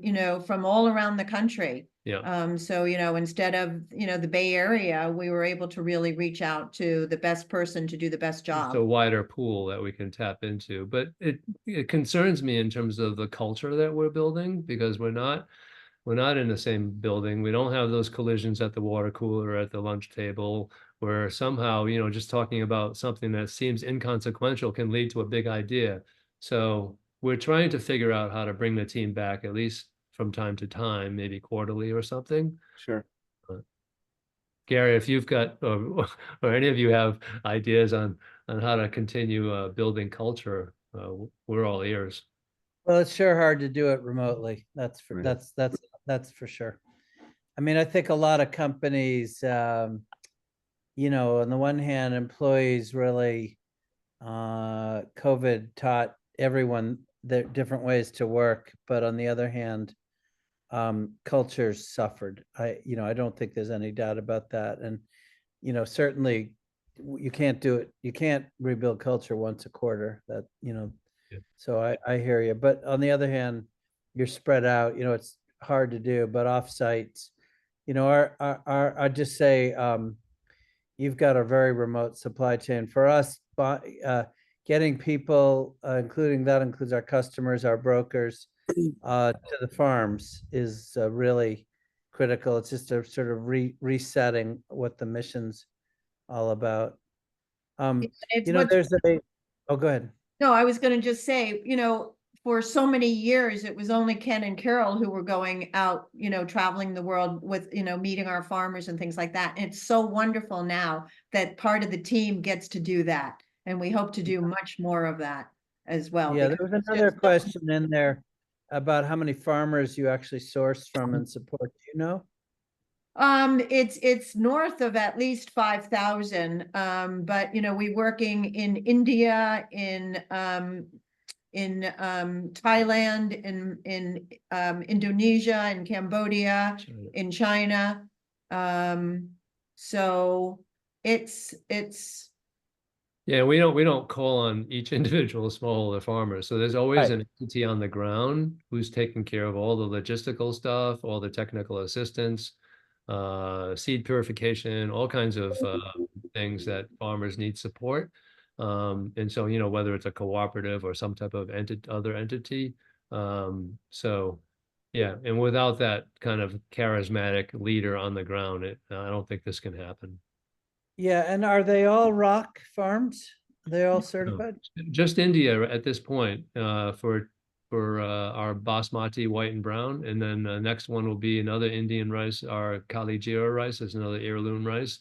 all around the country. yeah, So, instead of, the Bay Area, we were able to really reach out to the best person to do the best it's job. a wider pool that we can tap into. But it concerns me in terms of the culture that we're building, because we're not in the same building. We don't have those collisions at the water cooler or at the lunch table, where somehow, just talking about something that seems inconsequential can lead to a big idea. So we're trying to figure out how to bring the team back, at least from time to time, maybe quarterly or something. Sure. Gary, if you've got, or any of you have ideas on how to continue building culture, we're all ears. Well, it's sure hard to do it remotely. Right. That's for sure. I mean, I think a lot of companies, on the one hand, employees really, COVID taught everyone their different ways to work, but on the other hand, cultures suffered. I don't think there's any doubt about that. And, certainly you can't do it. You can't rebuild culture once a quarter Yeah. So I hear you. But on the other hand, you're spread out, it's hard to do, but offsites, I'd just say, you've got a very remote supply chain for us, but, getting people, includes our customers, our brokers, to the farms is really critical. It's just a sort of resetting what the mission's all about. It's what's- There's oh, go ahead. No, I was gonna just say, for so many years, it was only Ken and Carol who were going out, traveling the world with, meeting our farmers and things like that. And it's so wonderful now that part of the team gets to do that. And we hope to do much more of that as well. Yeah, there because was it's another just- question in there about how many farmers you actually source from and support. Do you know? It's north of at least 5,000. But we working in India, in Thailand, in Indonesia, in Cambodia, in China. So it's Yeah, we don't call on each individual smallholder farmer. So there's always Right. an entity on the ground who's taking care of all the logistical stuff, all the technical assistance, seed purification, all kinds of things that farmers need support. And so, whether it's a cooperative or some type of other entity. So yeah, and without that kind of charismatic leader on the ground, I don't think this can happen. Yeah, and are they all rock farms? They all No, certified? just India at this point, for our basmati white and brown, and then the next one will be another Indian rice, our Kali Jira rice is another heirloom rice,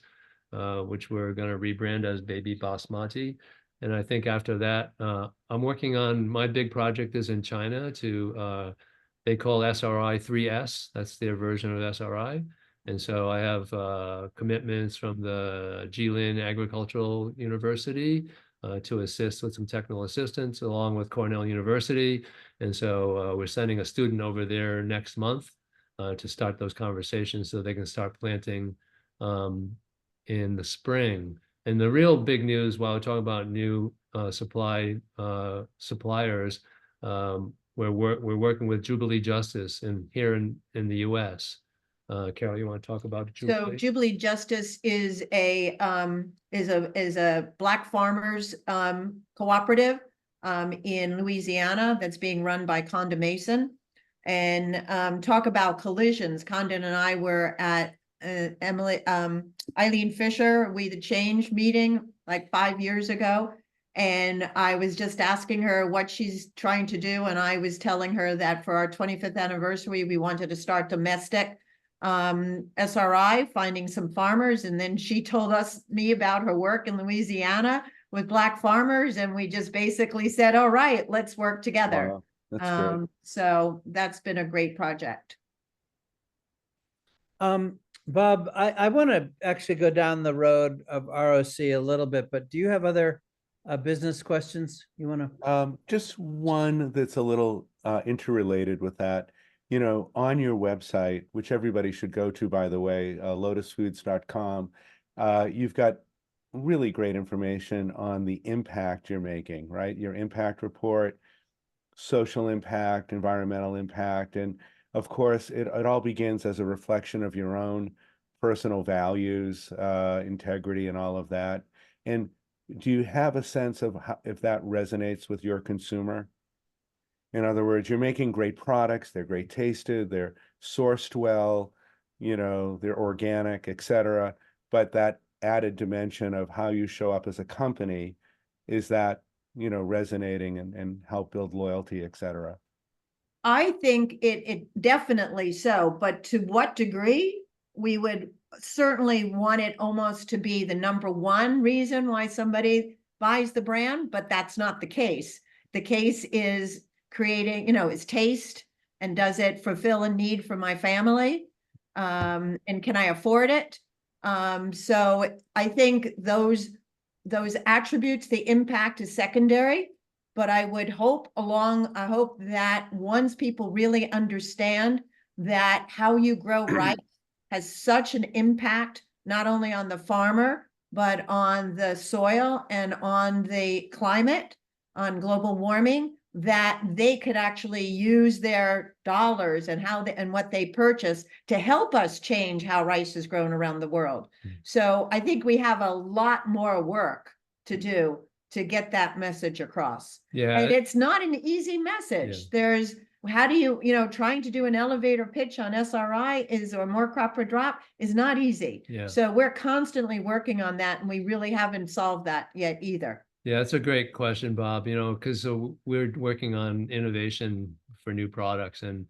which we're going to rebrand as baby basmati. And I think after that, I'm working on, my big project is in China they call SRI 3S, that's their version of SRI. And so I have commitments from the Jilin Agricultural University to assist with some technical assistance along with Cornell University. And so we're sending a student over there next month to start those conversations so they can start planting in the spring. And the real big news, while we're talking about new suppliers, we're working with Jubilee Justice here in the US. Carol, you want to talk about Jubilee? So Jubilee Justice is a Black farmers cooperative in Louisiana that's being run by Conda Mason. And talk about collisions. Condon and I were at Eileen Fisher, We the Change meeting like 5 years ago. And I was just asking her what she's trying to do. And I was telling her that for our 25th anniversary, we wanted to start domestic SRI, finding some farmers. And then she told me about her work in Louisiana, with Black farmers, and we just basically said, all right, let's work together. Wow, that's great. So that's been a great project. Bob, I want to actually go down the road of ROC a little bit, but do you have other business questions you want to? Just one that's a little interrelated with that. You know, on your website, which everybody should go to, by the way, lotusfoods.com, you've got really great information on the impact you're making, right? Your impact report, social impact, environmental impact, and of course, it all begins as a reflection of your own personal values, integrity, and all of that. And do you have a sense of how, if that resonates with your consumer? In other words, you're making great products, they're great tasted, they're sourced well, you know, they're organic, etc. But that added dimension of how you show up as a company, is that, you know, resonating and help build loyalty, etc.? I think it definitely so, but to what degree? We would certainly want it almost to be the number one reason why somebody buys the brand, but that's not the case. The case is creating, is taste, and does it fulfill a need for my family? And can I afford it? So I think those attributes, the impact is secondary. But I would hope I hope that once people really understand that how you grow rice has such an impact, not only on the farmer, but on the soil and on the climate, on global warming, that they could actually use their dollars and and what they purchase to help us change how rice is grown around the world. So I think we have a lot more work to do to get that message across. Yeah. And it's not an easy message. There's, how do you, trying to do an elevator pitch on SRI or more crop per drop is not easy. Yeah. So we're constantly working on that, and we really haven't solved that yet either. Yeah, that's a great question, Bob, because we're working on innovation for new products, and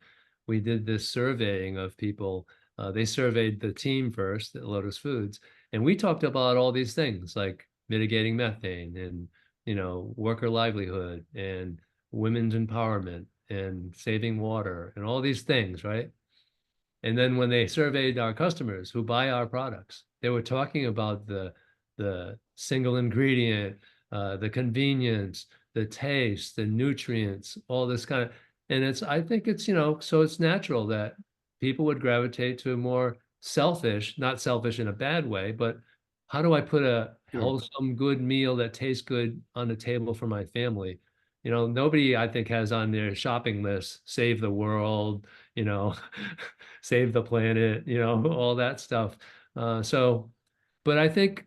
we did this surveying of people. They surveyed the team first at Lotus Foods, and we talked about all these things like mitigating methane and, worker livelihood and women's empowerment and saving water and all these things, right? And then when they surveyed our customers who buy our products, they were talking about the single ingredient, the convenience, the taste, the nutrients, all this kind of, and I think it's, so it's natural that people would gravitate to a more selfish, not selfish in a bad way, but how do I put a wholesome, good meal that tastes good on the table for my family? Nobody, I think, has on their shopping list, save the world, save the planet, all that stuff. But I think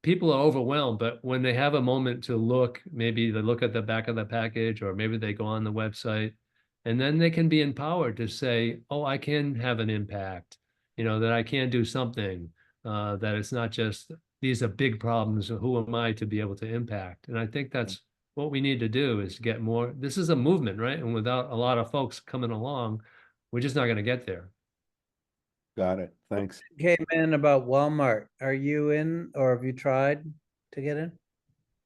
people are overwhelmed, but when they have a moment to look, maybe they look at the back of the package, or maybe they go on the website, and then they can be empowered to say, oh, I can have an impact, that I can do something, that it's not just, these are big problems, who am I to be able to impact? And I think that's what we need to do, is get more, this is a movement, right? And without a lot of folks coming along, we're just not going to get there. Got it. Thanks. Came in about Walmart. Are you in, or have you tried to get in?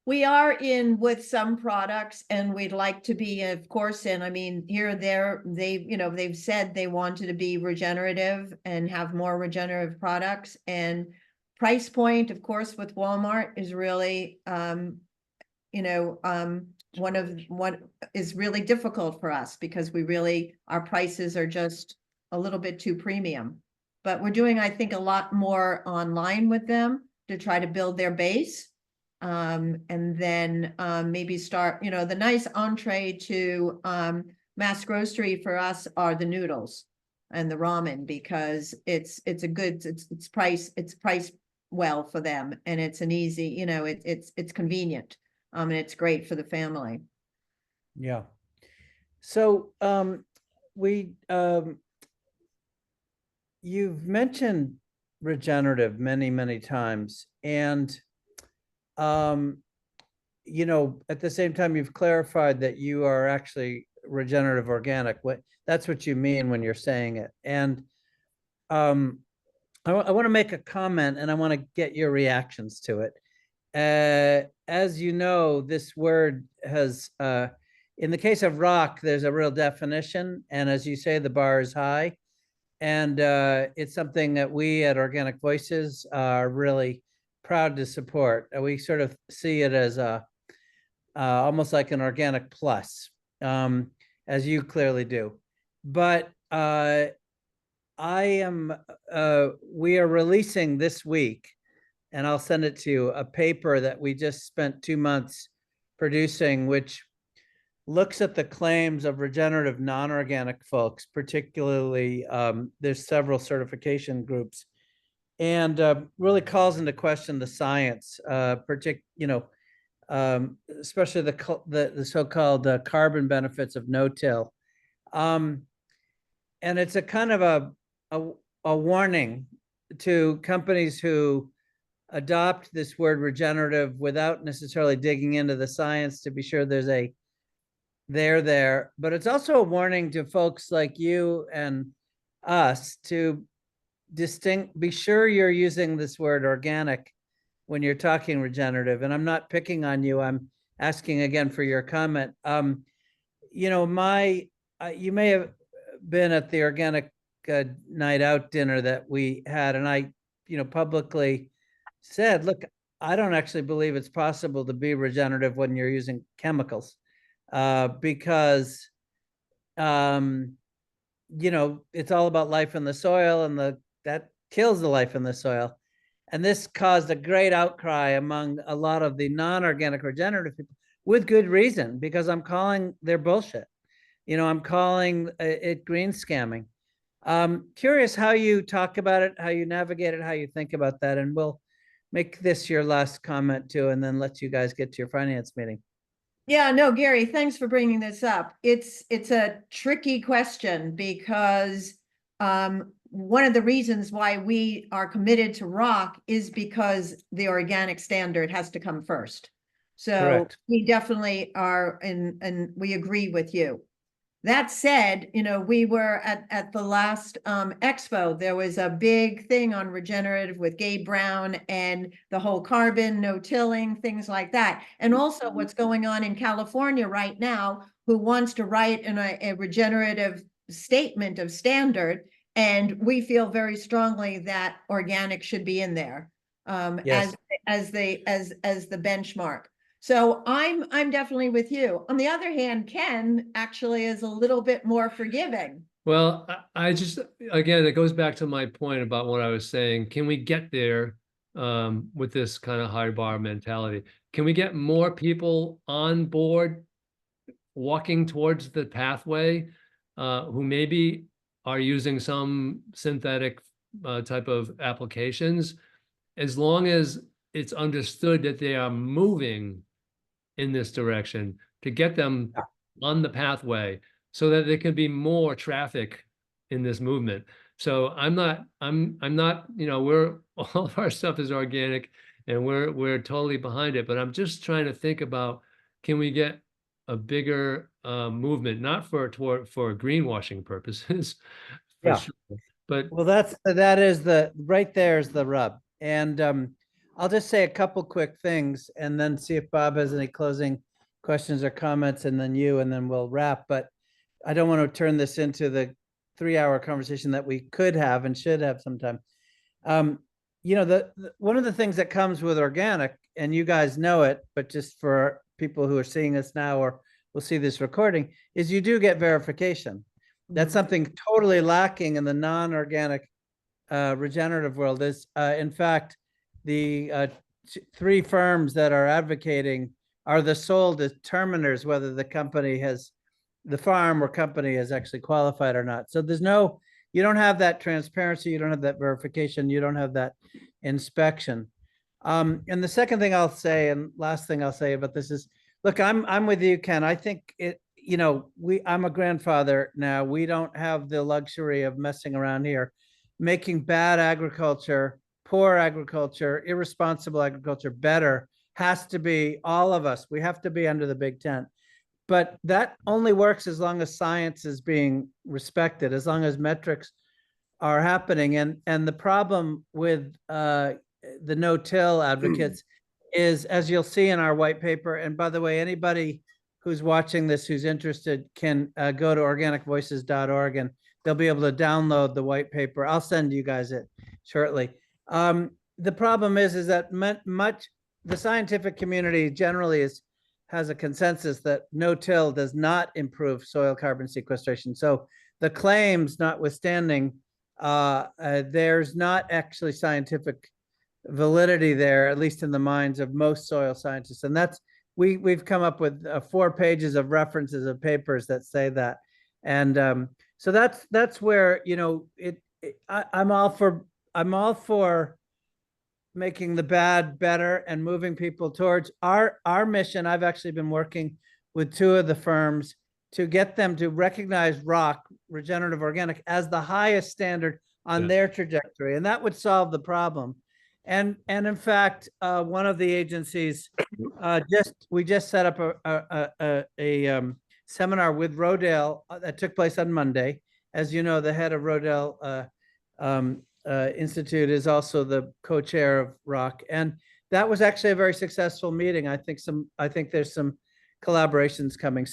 We are in with some products, and we'd like to be, of course, in. I mean, here, they've said they wanted to be regenerative and have more regenerative products. And price point, of course, with Walmart is really, what is really difficult for us, because our prices are just a little bit too premium. But we're doing, I think, a lot more online with them to try to build their base. And then maybe start, the nice entree to mass grocery for us are the noodles and the ramen, because it's priced well for them, and it's an easy, it's convenient, and it's great for the family. Yeah. So you've mentioned regenerative many, many times, and at the same time, you've clarified that you are actually regenerative organic. That's what you mean when you're saying it. And I want to make a comment, and I want to get your reactions to it. As you know, this word has, in the case of rock, there's a real definition. And as you say, the bar is high. And it's something that we at Organic Voices are really proud to support. We sort of see it as a almost like an organic plus, as you clearly do. But we are releasing this week, and I'll send it to you, a paper that we just spent 2 months producing, which looks at the claims of regenerative non-organic folks, particularly there's several certification groups, and really calls into question the science, especially the so-called carbon benefits of no-till. And it's a kind of a warning to companies who adopt this word regenerative without necessarily digging into the science to be sure there's a there, but it's also a warning to folks like you and us to be sure you're using this word organic when you're talking regenerative. And I'm not picking on you. I'm asking again for your comment. You may have been at the organic night out dinner that we had, and I, publicly said, look, I don't actually believe it's possible to be regenerative when you're using chemicals. Because it's all about life in the soil, and that kills the life in the soil. And this caused a great outcry among a lot of the non-organic regenerative people, with good reason, because I'm calling their bullshit. I'm calling it green scamming. Curious how you talk about it, how you navigate it, how you think about that, and we'll make this your last comment too, and then let you guys get to your finance meeting. Yeah, no, Gary, thanks for bringing this up. It's a tricky question because one of the reasons why we are committed to rock is because the organic standard has to come first. So Correct. we definitely are, and we agree with you. That said, we were at the last expo. There was a big thing on regenerative with Gabe Brown and the whole carbon, no tilling, things like that. And also what's going on in California right now, who wants to write in a regenerative statement of standard. And we feel very strongly that organic should be in there Yes. as the benchmark. So I'm definitely with you. On the other hand, Ken actually is a little bit more forgiving. Well, I just, again, it goes back to my point about what I was saying. Can we get there with this kind of high bar mentality? Can we get more people on board walking towards the pathway who maybe are using some synthetic type of applications, as long as it's understood that they are moving in this direction, to get them on the pathway so that there can be more traffic in this movement. So I'm not, we're, all of our stuff is organic and we're totally behind it, but I'm just trying to think about, can we get a bigger movement, not for greenwashing purposes, Yeah. sure, but Well, that is right there is the rub. And I'll just say a couple quick things and then see if Bob has any closing questions or comments, and then we'll wrap. But I don't want to turn this into the 3-hour conversation that we could have and should have sometime. One of the things that comes with organic, and you guys know it, but just for people who are seeing us now or will see this recording, is you do get verification. That's something totally lacking in the non-organic regenerative world. Is in fact, the 3 firms that are advocating are the sole determiners whether the farm or company has actually qualified or not. So you don't have that transparency, you don't have that verification, you don't have that inspection. And the second thing I'll say, and last thing I'll say about this is, look, I'm with you, Ken. I think I'm a grandfather now. We don't have the luxury of messing around here, making bad agriculture, poor agriculture, irresponsible agriculture better. Has to be all of us. We have to be under the big tent. But that only works as long as science is being respected, as long as metrics are happening. And the problem with the no-till advocates is, as you'll see in our white paper, and by the way, anybody who's watching this, who's interested, can go to organicvoices.org and they'll be able to download the white paper. I'll send you guys it shortly. The problem is that the scientific community generally has a consensus that no-till does not improve soil carbon sequestration. So the claims notwithstanding, there's not actually scientific validity there, at least in the minds of most soil scientists. And that's, we've come up with 4 pages of references of papers that say that. And so that's where, you know, I'm all for making the bad better and moving people towards our mission. I've actually been working with 2 of the firms to get them to recognize rock, regenerative organic, as the highest standard on their trajectory, and that would solve the problem. And in fact, one of the agencies we just set up a seminar with Rodale that took place on Monday. As you know, the head of Rodale Institute is also the co-chair of ROC, and that was actually a very successful meeting. I think there's some collaborations coming.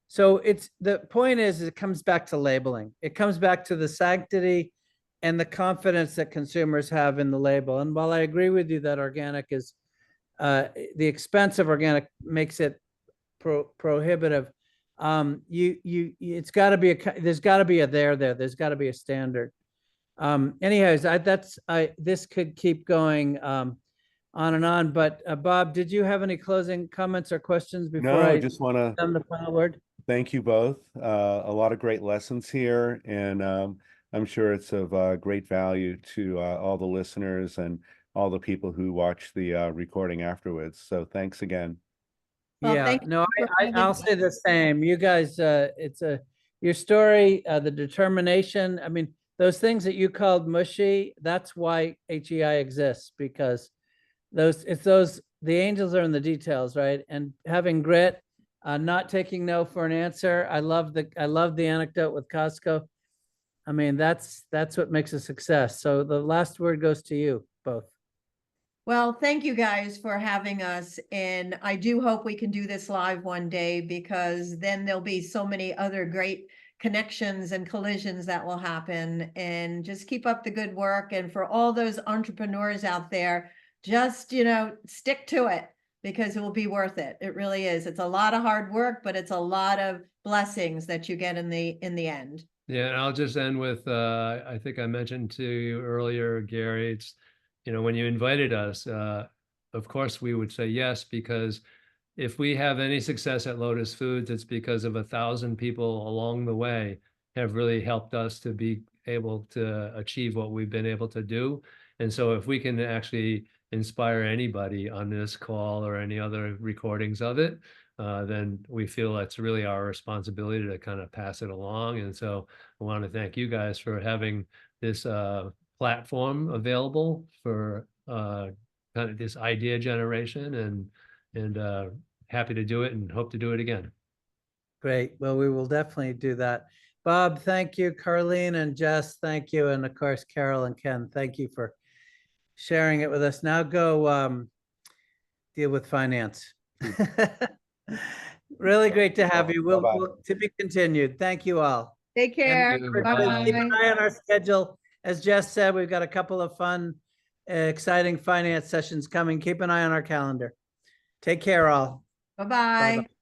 So it's, the point is, it comes back to labeling. It comes back to the sanctity and the confidence that consumers have in the label. And while I agree with you that organic is the expense of organic makes it prohibitive, it's got to be there's got to be a there's got to be a standard. Anyways, this could keep going on and on, but Bob, did you have any closing comments or questions before No, I I just want to send the final word? thank you both. A lot of great lessons here, and I'm sure it's of great value to all the listeners and all the people who watch the recording afterwards. So thanks again. Well, Yeah, thank you no, for having I'll us. say the same. You guys, your story, the determination. I mean, those things that you called mushy, that's why HEI exists, because the angels are in the details, right? And having grit, not taking no for an answer. I love the anecdote with Costco. I mean, that's what makes a success. So the last word goes to you both. Well, thank you guys for having us. And I do hope we can do this live one day, because then there'll be so many other great connections and collisions that will happen. And just keep up the good work. And for all those entrepreneurs out there, just, you know, stick to it, because it will be worth it. It really is. It's a lot of hard work, but it's a lot of blessings that you get in the end. Yeah, and I'll just end with, I think I mentioned to you earlier, Gary, it's, you know, when you invited us, of course we would say yes, because if we have any success at Lotus Foods, it's because of 1,000 people along the way have really helped us to be able to achieve what we've been able to do. And so if we can actually inspire anybody on this call or any other recordings of it, then we feel it's really our responsibility to kind of pass it along. And so I want to thank you guys for having this platform available for kind of this idea generation, and happy to do it and hope to do it again. Great. Well, we will definitely do that. Bob, thank you. Carleen and Jess, thank you. And of course, Carol and Ken, thank you for sharing it with us. Now go deal with finance. Really great to have you. We'll to be continued. Thank you all. Take care. you. Keep Bye-bye. an eye on our schedule. As Jess said, we've got a couple of fun, exciting finance sessions coming. Keep an eye on our calendar. Take care all. Bye-bye. Bye-bye.